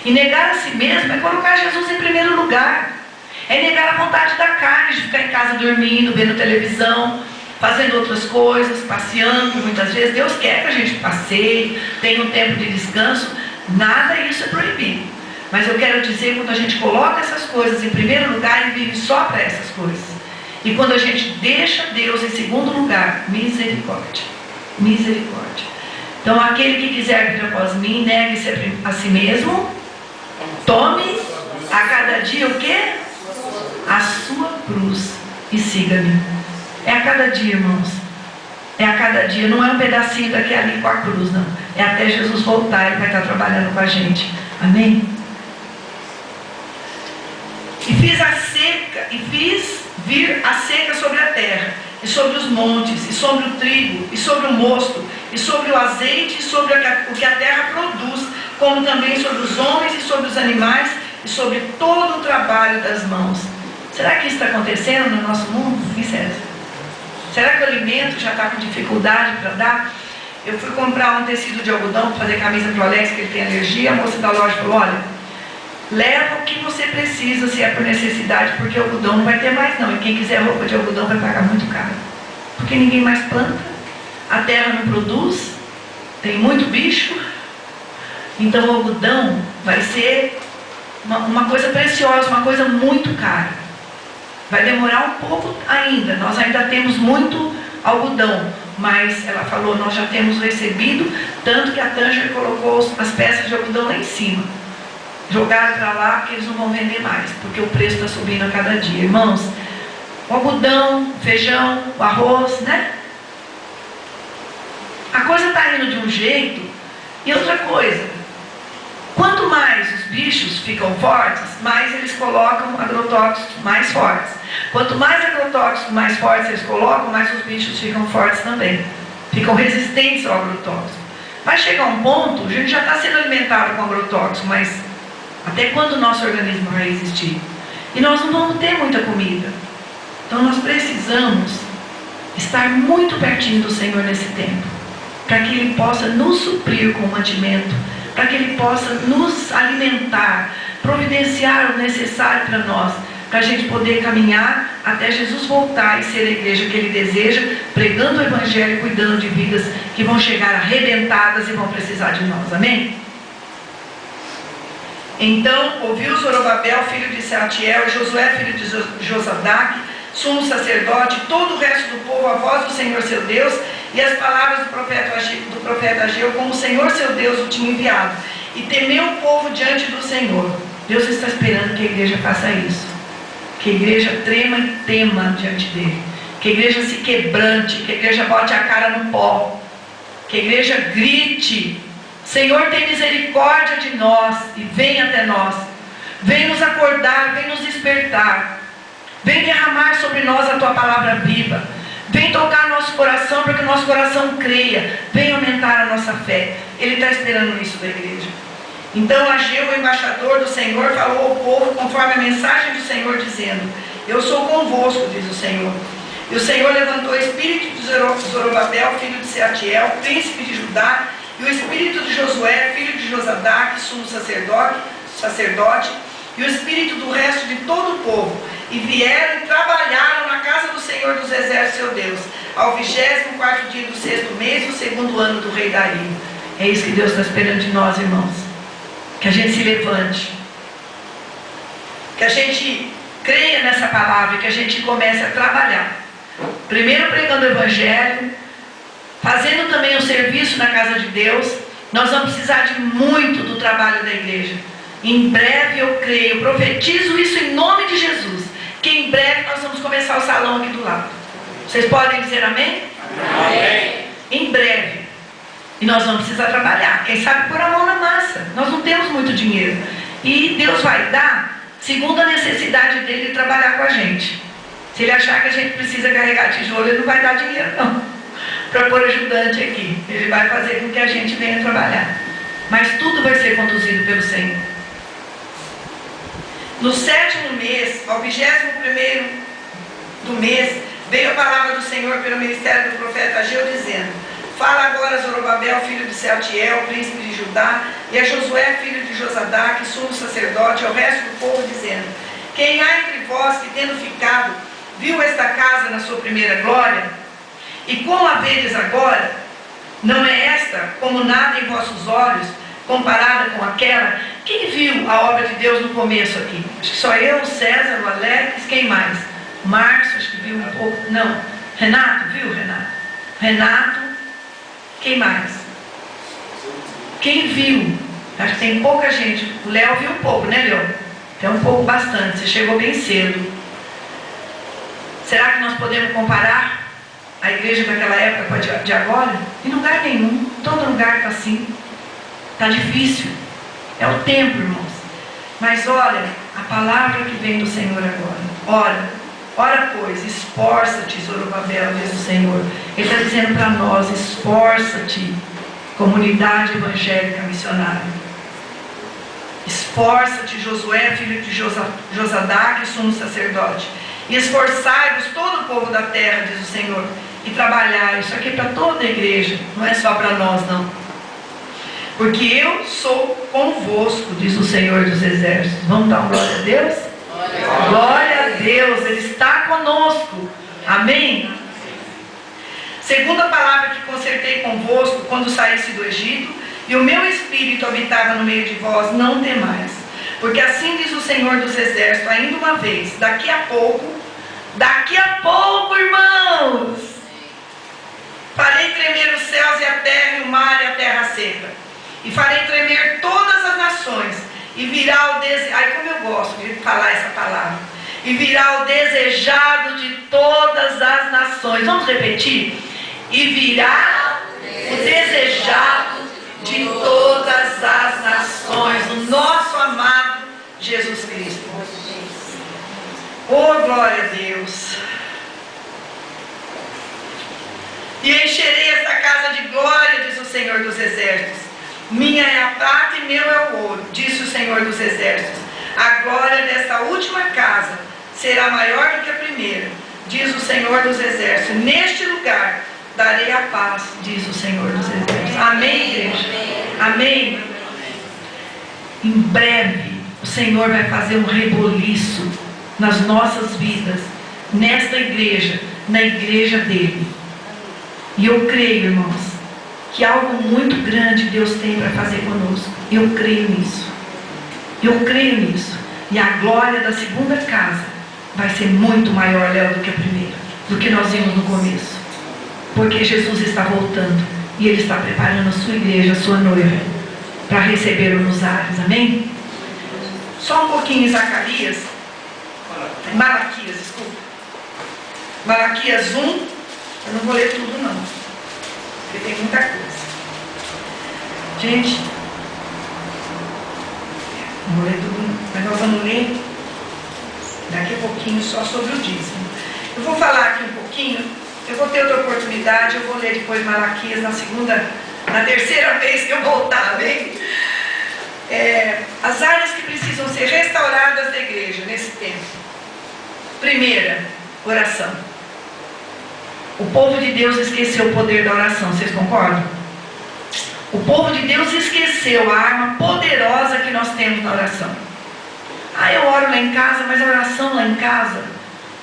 E negar a si mesmo é colocar Jesus em primeiro lugar. É negar a vontade da carne, de ficar em casa dormindo, vendo televisão, fazendo outras coisas, passeando muitas vezes. Deus quer que a gente passeie, tenha um tempo de descanso. Nada disso é proibido. Mas eu quero dizer, quando a gente coloca essas coisas em primeiro lugar e vive só para essas coisas. E quando a gente deixa Deus em segundo lugar, misericórdia. Misericórdia. Então, aquele que quiser vir após mim, negue-se a si mesmo, tome a cada dia o quê? A sua cruz e siga-me. É a cada dia, irmãos. É a cada dia. Não é um pedacinho daqui a ali com a cruz, não. É até Jesus voltar, Ele vai estar trabalhando com a gente. Amém? E fiz vir a seca sobre a terra, e sobre os montes, e sobre o trigo, e sobre o mosto, e sobre o azeite, e sobre o que a terra produz, como também sobre os homens, e sobre os animais, e sobre todo o trabalho das mãos. Será que isso está acontecendo no nosso mundo? Será que o alimento já está com dificuldade para dar? Eu fui comprar um tecido de algodão para fazer camisa para o Alex, que ele tem alergia. A moça da loja falou, olha, leva o que você precisa, se é por necessidade, porque o algodão não vai ter mais não. E quem quiser roupa de algodão vai pagar muito caro. Porque ninguém mais planta, a terra não produz, tem muito bicho. Então o algodão vai ser uma coisa preciosa, uma coisa muito cara. Vai demorar um pouco ainda, nós ainda temos muito algodão. Mas ela falou, nós já temos recebido, tanto que a Tanger colocou as peças de algodão lá em cima. Jogaram para lá, porque eles não vão vender mais, porque o preço está subindo a cada dia. Irmãos, o algodão, o feijão, o arroz, né? A coisa está indo de um jeito. E outra coisa, Quanto mais os bichos ficam fortes, mais eles colocam agrotóxicos mais fortes. Quanto mais agrotóxicos mais fortes eles colocam, mais os bichos ficam fortes também. Ficam resistentes ao agrotóxico. Vai chegar um ponto, a gente já está sendo alimentado com agrotóxico, mas até quando o nosso organismo vai existir? E nós não vamos ter muita comida. Então nós precisamos estar muito pertinho do Senhor nesse tempo, para que Ele possa nos suprir com mantimento, para que Ele possa nos alimentar, providenciar o necessário para nós, para a gente poder caminhar até Jesus voltar e ser a igreja que Ele deseja, pregando o Evangelho e cuidando de vidas que vão chegar arrebentadas e vão precisar de nós. Amém? Então ouviu Zorobabel, filho de Sealtiel, e Josué, filho de Josadaque, sumo sacerdote, e todo o resto do povo, a voz do Senhor seu Deus, e as palavras do profeta Ageu, como o Senhor seu Deus o tinha enviado. E temeu o povo diante do Senhor. Deus está esperando que a igreja faça isso. Que a igreja trema e tema diante dele. Que a igreja se quebrante, que a igreja bote a cara no pó. Que a igreja grite: Senhor, tem misericórdia de nós e vem até nós. Vem nos acordar, vem nos despertar. Vem derramar sobre nós a Tua palavra viva. Vem tocar nosso coração para que o nosso coração creia. Vem aumentar a nossa fé. Ele está esperando isso da igreja. Então Ageu, o embaixador do Senhor, falou ao povo conforme a mensagem do Senhor, dizendo: eu sou convosco, diz o Senhor. E o Senhor levantou o espírito de Zorobabel, filho de Sealtiel, príncipe de Judá, e o espírito de Josué, filho de Josadaque, sumo sacerdote, e o espírito do resto de todo o povo, e vieram e trabalharam na casa do Senhor dos Exércitos, seu Deus, ao 24º dia do 6º mês, do 2º ano do rei Dario. É isso que Deus está esperando de nós, irmãos. Que a gente se levante, que a gente creia nessa palavra, que a gente comece a trabalhar. Primeiro pregando o Evangelho, fazendo também o serviço na casa de Deus. Nós vamos precisar de muito do trabalho da igreja. Em breve eu creio, eu profetizo isso em nome de Jesus, que em breve nós vamos começar o salão aqui do lado. Vocês podem dizer amém? Amém. Em breve. E nós vamos precisar trabalhar. Quem sabe pôr a mão na massa. Nós não temos muito dinheiro. E Deus vai dar segundo a necessidade dele de trabalhar com a gente. Se ele achar que a gente precisa carregar tijolo, ele não vai dar dinheiro não, para pôr ajudante aqui. Ele vai fazer com que a gente venha trabalhar. Mas tudo vai ser conduzido pelo Senhor. No 7º mês, ao 21º do mês, veio a palavra do Senhor pelo ministério do profeta Ageu, dizendo: fala agora a Zorobabel, filho de Sealtiel, príncipe de Judá, e a Josué, filho de Josadaque, sumo sacerdote, ao resto do povo, dizendo: quem há entre vós que, tendo ficado, viu esta casa na sua primeira glória? E como a vedes agora, não é esta como nada em vossos olhos, comparada com aquela? Quem viu a obra de Deus no começo aqui? Acho que só eu, o César, o Alex, quem mais? Márcio, acho que viu um pouco. Não. Renato, viu, Renato? Renato, quem mais? Quem viu? Acho que tem pouca gente. O Léo viu um pouco, né, Léo? Tem um pouco bastante, você chegou bem cedo. Será que nós podemos comparar a igreja daquela época com a de agora? Em lugar nenhum. Todo lugar está assim. Está difícil. É o tempo, irmãos. Mas olha, a palavra que vem do Senhor agora. Ora pois, esforça-te, Zorobabel, diz o Senhor. Ele está dizendo para nós: esforça-te, comunidade evangélica missionária. Esforça-te, Josué, filho de Josadaque, sumo sacerdote. E esforçai-vos todo o povo da terra, diz o Senhor, e trabalhai. Isso aqui é para toda a igreja, não é só para nós, não. Porque eu sou convosco, diz o Senhor dos Exércitos. Vamos dar uma glória a Deus? Glória a Deus, Ele está conosco. Amém? Segundo a palavra que concertei convosco quando saísse do Egito, e o meu espírito habitava no meio de vós, não temais. Porque assim diz o Senhor dos Exércitos, ainda uma vez, daqui a pouco, irmãos, farei tremer os céus e a terra, e o mar e a terra seca. E farei tremer todas as nações, e virá o desejado. Ai, como eu gosto de falar essa palavra. E virá o desejado de todas as nações. Vamos repetir? E virá o desejado de todas as nações. salvações do nosso amado Jesus Cristo. Oh, glória a Deus! E encherei esta casa de glória, diz o Senhor dos Exércitos. Minha é a prata e meu é o ouro, disse o Senhor dos Exércitos. A glória desta última casa será maior do que a primeira, diz o Senhor dos Exércitos. Neste lugar darei a paz, diz o Senhor dos Exércitos. Amém, igreja? Amém? Em breve, o Senhor vai fazer um reboliço nas nossas vidas, nesta igreja, na igreja dele. E eu creio, irmãos, que algo muito grande Deus tem para fazer conosco. Eu creio nisso. Eu creio nisso. E a glória da segunda casa vai ser muito maior, Léo, do que a primeira, do que nós vimos no começo. Porque Jesus está voltando e Ele está preparando a sua igreja, a sua noiva, para receber nos ares. Amém? Só um pouquinho em Zacarias. Malaquias, desculpa. Malaquias 1. Eu não vou ler tudo não, porque tem muita coisa. Gente, não vou ler tudo não, mas nós vamos ler daqui a pouquinho só sobre o dízimo. Eu vou falar aqui um pouquinho, eu vou ter outra oportunidade, eu vou ler depois Malaquias na terceira vez que eu voltar, bem? As áreas que precisam ser restauradas da igreja nesse tempo. Primeira, oração. O povo de Deus esqueceu o poder da oração, vocês concordam? O povo de Deus esqueceu a arma poderosa que nós temos na oração. Eu oro lá em casa, mas a oração lá em casa,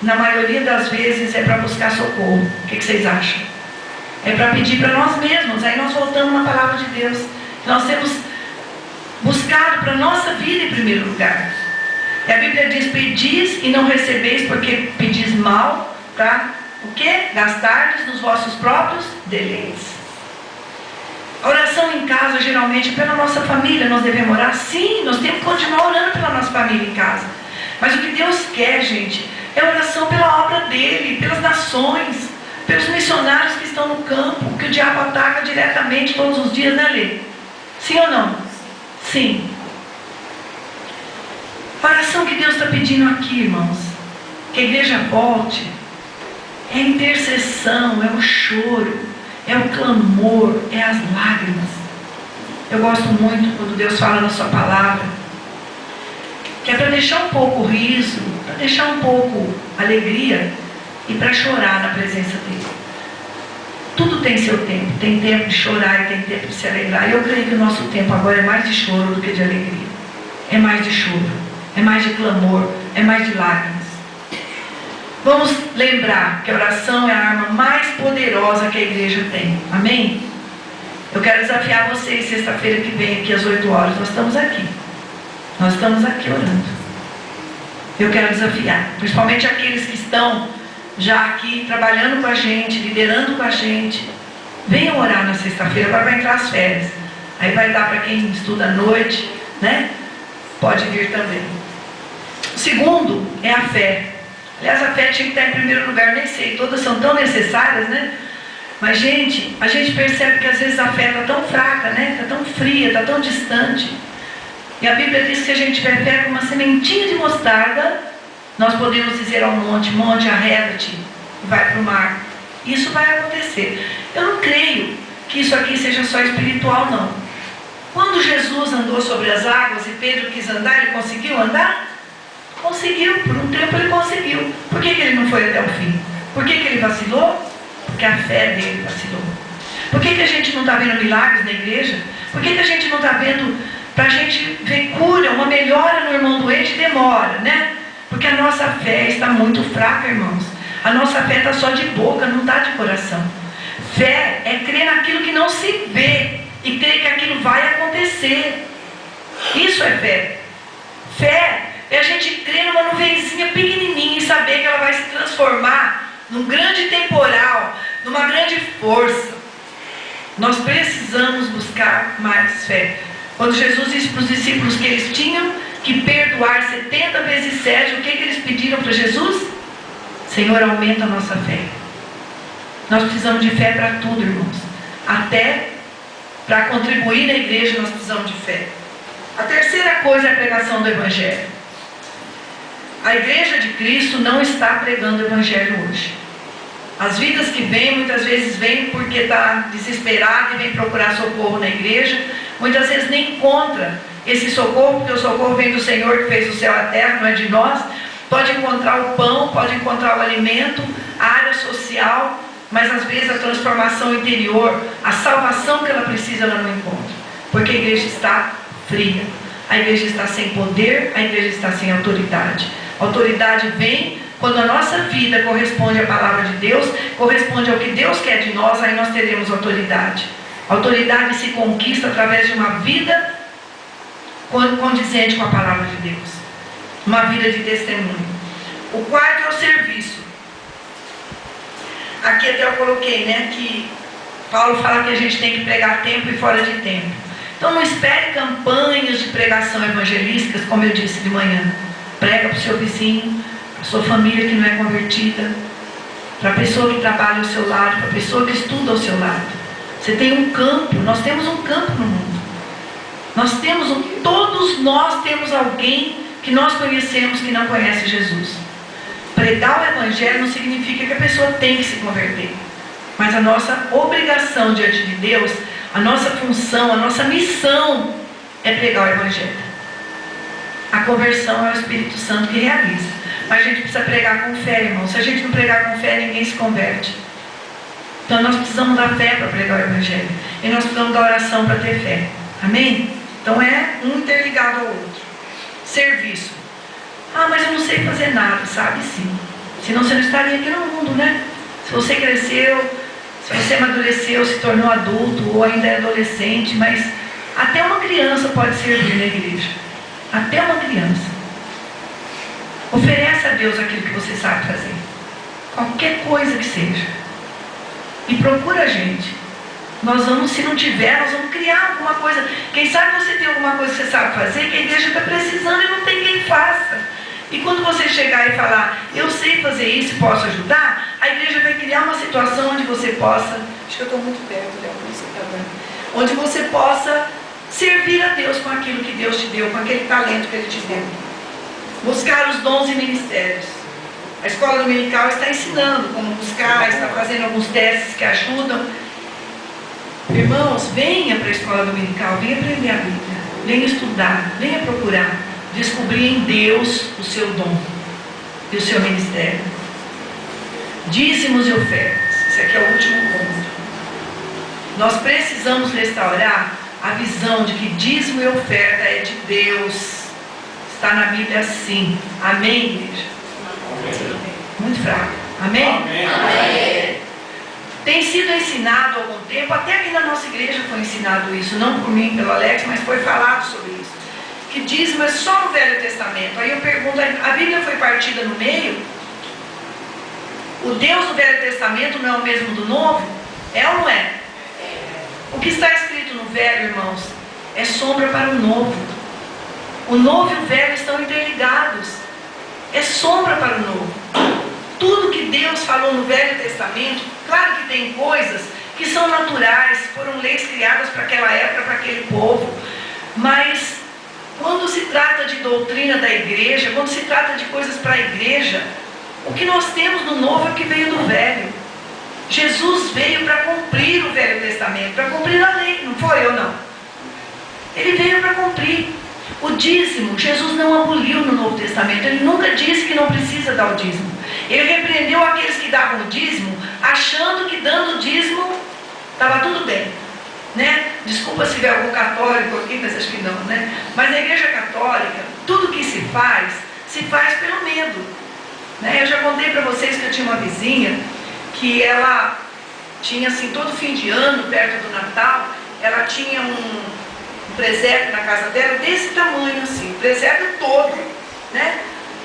na maioria das vezes, é para buscar socorro. O que vocês acham? É para pedir para nós mesmos. Aí nós voltamos na palavra de Deus. Nós temos buscado para a nossa vida em primeiro lugar. E a Bíblia diz: pedis e não recebeis, porque pedis mal para o quê? Gastardes nos vossos próprios deleites. A oração em casa, geralmente, é pela nossa família. Nós devemos orar? Sim, nós temos que continuar orando pela nossa família em casa. Mas o que Deus quer, gente, é oração pela obra dele, pelas nações, pelos missionários que estão no campo, que o diabo ataca diretamente todos os dias, né, Lê? Sim ou não? Sim. A oração que Deus está pedindo aqui, irmãos, que a igreja volte, é a intercessão, é o choro, é o clamor, é as lágrimas. Eu gosto muito quando Deus fala na sua palavra, que é para deixar um pouco o riso, para deixar um pouco a alegria e para chorar na presença dele. Tudo tem seu tempo. Tem tempo de chorar e tem tempo de se alegrar. E eu creio que o nosso tempo agora é mais de choro do que de alegria. É mais de choro, é mais de clamor, é mais de lágrimas. Vamos lembrar que a oração é a arma mais poderosa que a igreja tem. Amém? Eu quero desafiar vocês, sexta-feira que vem, aqui às 8 horas. Nós estamos aqui. Nós estamos aqui orando. Eu quero desafiar, principalmente aqueles que estão já aqui trabalhando com a gente, liderando com a gente. Venham orar na sexta-feira. Agora vai entrar as férias. Aí vai dar para quem estuda à noite, né? Pode vir também. O segundo é a fé. Aliás, a fé tinha que estar em primeiro lugar, nem sei, todas são tão necessárias, né? Mas, gente, a gente percebe que às vezes a fé está tão fraca, né? Está tão fria, está tão distante. E a Bíblia diz que se a gente tiver fé com uma sementinha de mostarda, nós podemos dizer ao monte: monte, arreda-te e vai para o mar. Isso vai acontecer. Eu não creio que isso aqui seja só espiritual, não. Quando Jesus andou sobre as águas e Pedro quis andar, ele conseguiu andar? Conseguiu, por um tempo ele conseguiu. Por que ele não foi até o fim? Por que ele vacilou? Porque a fé dele vacilou. Por que a gente não está vendo milagres na igreja? Por que a gente não está vendo, para a gente ver cura, uma melhora no irmão doente? Demora, né? Porque a nossa fé está muito fraca, irmãos. A nossa fé está só de boca, não está de coração. Fé é crer naquilo que não se vê e crer que aquilo vai acontecer. Isso é fé. Fé é a gente crer numa nuvenzinha pequenininha e saber que ela vai se transformar num grande temporal, numa grande força. Nós precisamos buscar mais fé. Quando Jesus disse para os discípulos que eles tinham que perdoar 70 vezes 7, o que eles pediram para Jesus? Senhor, aumenta a nossa fé. Nós precisamos de fé para tudo, irmãos. Até para contribuir na igreja nós precisamos de fé. A terceira coisa é a pregação do Evangelho. A igreja de Cristo não está pregando o Evangelho hoje. As vidas que vêm, muitas vezes vêm porque está desesperado e vem procurar socorro na igreja. Muitas vezes nem encontra esse socorro, porque o socorro vem do Senhor que fez o céu e a terra, não é de nós. Pode encontrar o pão, pode encontrar o alimento, a área social, mas às vezes a transformação interior, a salvação que ela precisa, ela não encontra. Porque a igreja está fria, a igreja está sem poder, a igreja está sem autoridade. A autoridade vem quando a nossa vida corresponde à palavra de Deus, corresponde ao que Deus quer de nós, aí nós teremos autoridade. A autoridade se conquista através de uma vida condizente com a palavra de Deus. Uma vida de testemunho. O quarto é o serviço. Aqui até eu coloquei, né, que Paulo fala que a gente tem que pregar a tempo e fora de tempo. Então não espere campanhas de pregação evangelísticas, como eu disse de manhã. Prega para o seu vizinho, para a sua família que não é convertida, para a pessoa que trabalha ao seu lado, para a pessoa que estuda ao seu lado. Você tem um campo, nós temos um campo no mundo. Todos nós temos alguém que nós conhecemos que não conhece Jesus. Pregar o Evangelho não significa que a pessoa tem que se converter. Mas a nossa obrigação diante de Deus, a nossa função, a nossa missão é pregar o Evangelho. A conversão é o Espírito Santo que realiza. Mas a gente precisa pregar com fé, irmão. Se a gente não pregar com fé, ninguém se converte. Então nós precisamos da fé para pregar o Evangelho. E nós precisamos da oração para ter fé. Amém? Então é um interligado ao outro. Serviço. Ah, mas eu não sei fazer nada. Sabe sim. Senão você não estaria aqui no mundo, né? Se você cresceu, se você amadureceu, se tornou adulto ou ainda é adolescente, mas até uma criança pode servir na igreja. Até uma criança. Ofereça a Deus aquilo que você sabe fazer. Qualquer coisa que seja. E procura a gente. Nós vamos, se não tiver, nós vamos criar alguma coisa. Quem sabe você tem alguma coisa que você sabe fazer, que a igreja está precisando e não tem quem faça. E quando você chegar e falar, eu sei fazer isso e posso ajudar, a igreja vai criar uma situação onde você possa, acho que eu estou muito perto, Léo, onde você possa servir a Deus com aquilo que Deus te deu, com aquele talento que Ele te deu. Buscar os dons e ministérios. A escola dominical está ensinando como buscar, está fazendo alguns testes que ajudam. Irmãos, venha para a escola dominical, venha aprender a Bíblia, venha estudar, venha procurar, descobrir em Deus o seu dom e o seu ministério. Dízimos e ofertas. Esse aqui é o último ponto. Nós precisamos restaurar a visão de que dízimo e oferta é de Deus. Está na Bíblia assim. Amém, igreja? Amém. Muito fraco. Amém? Amém? Amém. Tem sido ensinado há algum tempo, até aqui na nossa igreja foi ensinado isso, não por mim, pelo Alex, mas foi falado sobre isso. Que dízimo é só no Velho Testamento. Aí eu pergunto, a Bíblia foi partida no meio? O Deus do Velho Testamento não é o mesmo do Novo? É ou não é? O que está escrito no Velho, irmãos, é sombra para o Novo. O Novo e o Velho estão interligados. É sombra para o Novo. Tudo que Deus falou no Velho Testamento, claro que tem coisas que são naturais, foram leis criadas para aquela época, para aquele povo, mas quando se trata de doutrina da igreja, quando se trata de coisas para a igreja, o que nós temos no Novo é o que veio do Velho. Jesus veio para cumprir o Velho Testamento, para cumprir a lei, não foi ou não? Ele veio para cumprir. O dízimo, Jesus não aboliu no Novo Testamento, ele nunca disse que não precisa dar o dízimo. Ele repreendeu aqueles que davam o dízimo, achando que dando o dízimo estava tudo bem, né? Desculpa se tiver algum católico aqui, mas acho que não, né? Mas na igreja católica, tudo que se faz pelo medo, né? Eu já contei para vocês que eu tinha uma vizinha que ela tinha assim, todo fim de ano, perto do Natal, ela tinha um presépio na casa dela desse tamanho assim, o presépio todo, né?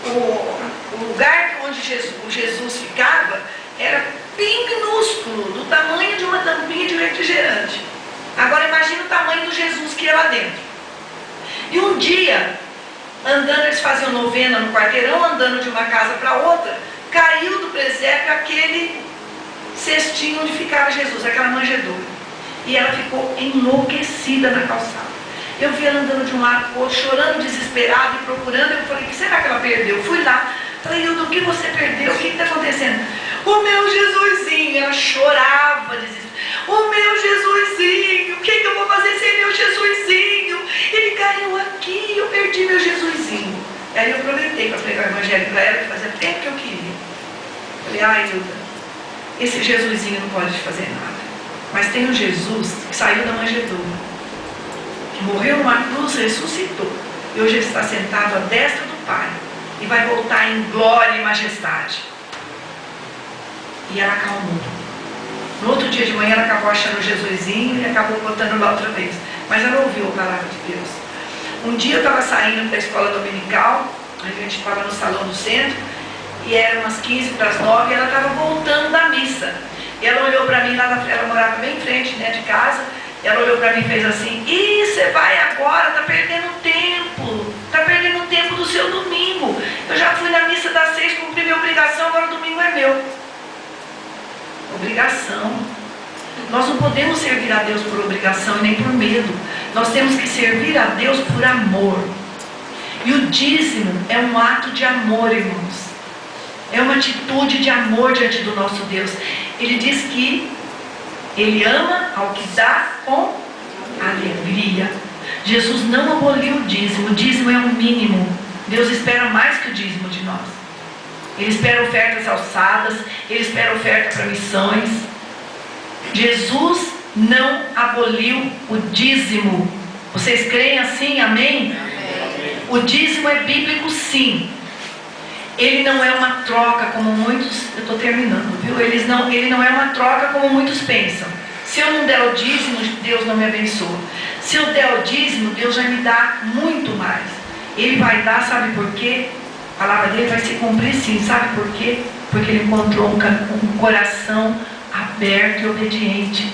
O lugar onde Jesus ficava era bem minúsculo, do tamanho de uma tampinha de refrigerante. Agora imagina o tamanho do Jesus que ia lá dentro. E um dia, andando, eles faziam novena no quarteirão, andando de uma casa para outra, caiu do presépio aquele cestinho onde ficava Jesus, aquela manjedoura. E ela ficou enlouquecida na calçada. Eu vi ela andando de um lado para o outro, chorando, desesperada e procurando. Eu falei, o que será que ela perdeu? Fui lá, falei, Hilda, o que você perdeu? O que está acontecendo? O meu Jesusinho. Ela chorava, desesperada. O meu Jesusinho, o que eu vou fazer sem meu Jesusinho? Ele caiu aqui, eu perdi meu Jesusinho. E aí eu aproveitei para pregar o evangelho para ela, que fazia tempo que eu queria. Falei, ai, Hilda, esse Jesusinho não pode te fazer nada. Mas tem um Jesus que saiu da manjedoura, que morreu numa cruz, ressuscitou. E hoje ele está sentado à destra do Pai. E vai voltar em glória e majestade. E ela acalmou. No outro dia de manhã ela acabou achando o Jesusinho e acabou botando lá outra vez. Mas ela ouviu a palavra de Deus. Um dia eu estava saindo da escola dominical, a gente estava no salão do centro, e era umas 15 para as 9, e ela estava voltando da missa. E ela olhou para mim, ela morava bem em frente, né, de casa, e ela olhou para mim e fez assim, ih, você vai agora, está perdendo tempo do seu domingo. Eu já fui na missa das 6, cumpri minha obrigação, agora o domingo é meu. Obrigação. Nós não podemos servir a Deus por obrigação e nem por medo. Nós temos que servir a Deus por amor. E o dízimo é um ato de amor, irmãos. É uma atitude de amor diante do nosso Deus. Ele diz que Ele ama ao que dá com alegria. Jesus não aboliu o dízimo é o mínimo. Deus espera mais que o dízimo de nós. Ele espera ofertas alçadas, Ele espera oferta para missões. Jesus não aboliu o dízimo. Vocês creem assim? Amém? Amém. O dízimo é bíblico, sim. Ele não é uma troca como muitos... Eu estou terminando, viu? Ele não é uma troca como muitos pensam. Se eu não der o dízimo, Deus não me abençoa. Se eu der o dízimo, Deus vai me dar muito mais. Ele vai dar, sabe por quê? A palavra dele vai se cumprir, sim. Sabe por quê? Porque ele encontrou um coração aberto e obediente.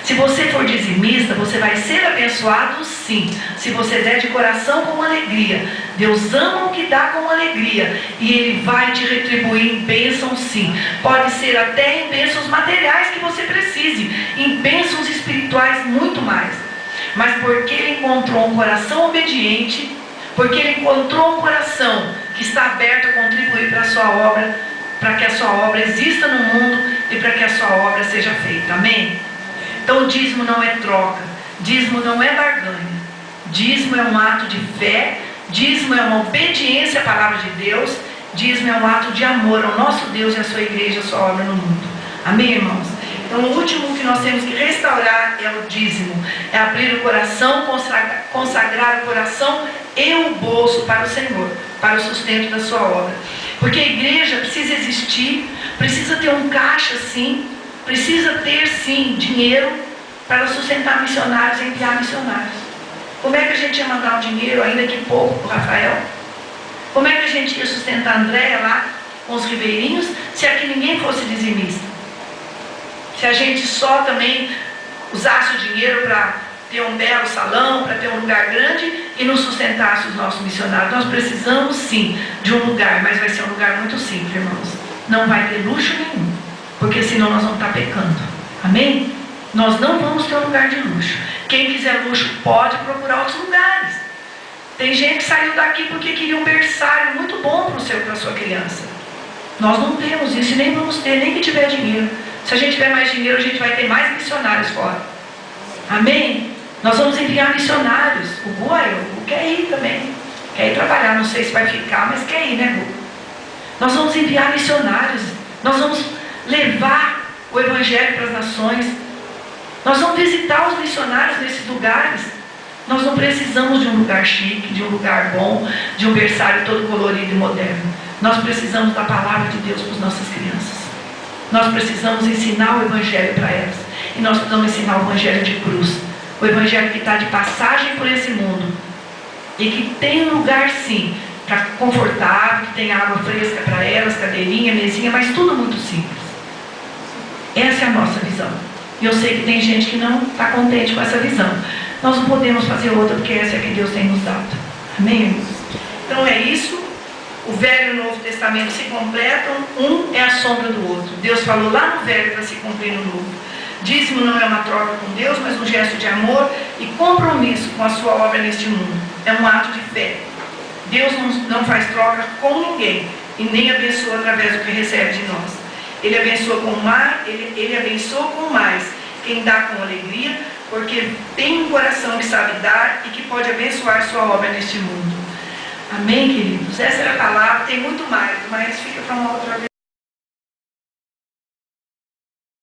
Se você for dizimista, você vai ser abençoado, sim. Se você der de coração com alegria. Deus ama o que dá com alegria. E Ele vai te retribuir em bênçãos, sim. Pode ser até em bênçãos materiais que você precise. Em bênçãos espirituais, muito mais. Mas porque Ele encontrou um coração obediente, porque Ele encontrou um coração que está aberto a contribuir para a sua obra, para que a sua obra exista no mundo e para que a sua obra seja feita. Amém? Então o dízimo não é troca, dízimo não é barganha, dízimo é um ato de fé, dízimo é uma obediência à palavra de Deus, dízimo é um ato de amor ao nosso Deus e à sua igreja, à sua obra no mundo. Amém, irmãos? Então o último que nós temos que restaurar é o dízimo, é abrir o coração, consagrar o coração e o bolso para o Senhor, para o sustento da sua obra. Porque a igreja precisa existir, precisa ter um caixa, sim, precisa ter, sim, dinheiro para sustentar missionários e enviar missionários. Como é que a gente ia mandar o dinheiro, ainda que pouco, para o Rafael? Como é que a gente ia sustentar a Andréia lá com os ribeirinhos, se aqui ninguém fosse dizimista? Se a gente só também usasse o dinheiro para ter um belo salão, para ter um lugar grande e não sustentasse os nossos missionários. Nós precisamos, sim, de um lugar, mas vai ser um lugar muito simples, irmãos. Não vai ter luxo nenhum, porque senão nós vamos estar pecando. Amém? Nós não vamos ter um lugar de luxo. Quem quiser luxo pode procurar outros lugares. Tem gente que saiu daqui porque queria um berçário muito bom para a sua criança. Nós não temos isso e nem vamos ter, nem que tiver dinheiro. Se a gente tiver mais dinheiro, a gente vai ter mais missionários fora. Amém? Nós vamos enviar missionários. O Gu quer ir também. Quer ir trabalhar, não sei se vai ficar, mas quer ir, né, Gu? Nós vamos enviar missionários. Nós vamos levar o Evangelho para as nações. Nós vamos visitar os missionários nesses lugares. Nós não precisamos de um lugar chique, de um lugar bom, de um berçário todo colorido e moderno. Nós precisamos da palavra de Deus para as nossas crianças. Nós precisamos ensinar o Evangelho para elas. E nós precisamos ensinar o Evangelho de cruz. O Evangelho que está de passagem por esse mundo. E que tem um lugar, sim, para confortável, que tem água fresca para elas, cadeirinha, mesinha, mas tudo muito simples. Essa é a nossa visão. E eu sei que tem gente que não está contente com essa visão. Nós não podemos fazer outra, porque essa é a que Deus tem nos dado. Amém, irmãos? Então é isso. O Velho e o Novo Testamento se completam. Um é a sombra do outro. Deus falou lá no Velho para se cumprir no Novo. Dízimo não é uma troca com Deus, mas um gesto de amor e compromisso com a sua obra neste mundo. É um ato de fé. Deus não faz troca com ninguém e nem abençoa através do que recebe de nós. Ele abençoa com mais, ele abençoa com mais quem dá com alegria, porque tem um coração que sabe dar e que pode abençoar sua obra neste mundo. Amém, queridos? Essa era a palavra, tem muito mais, mas fica para uma outra vez.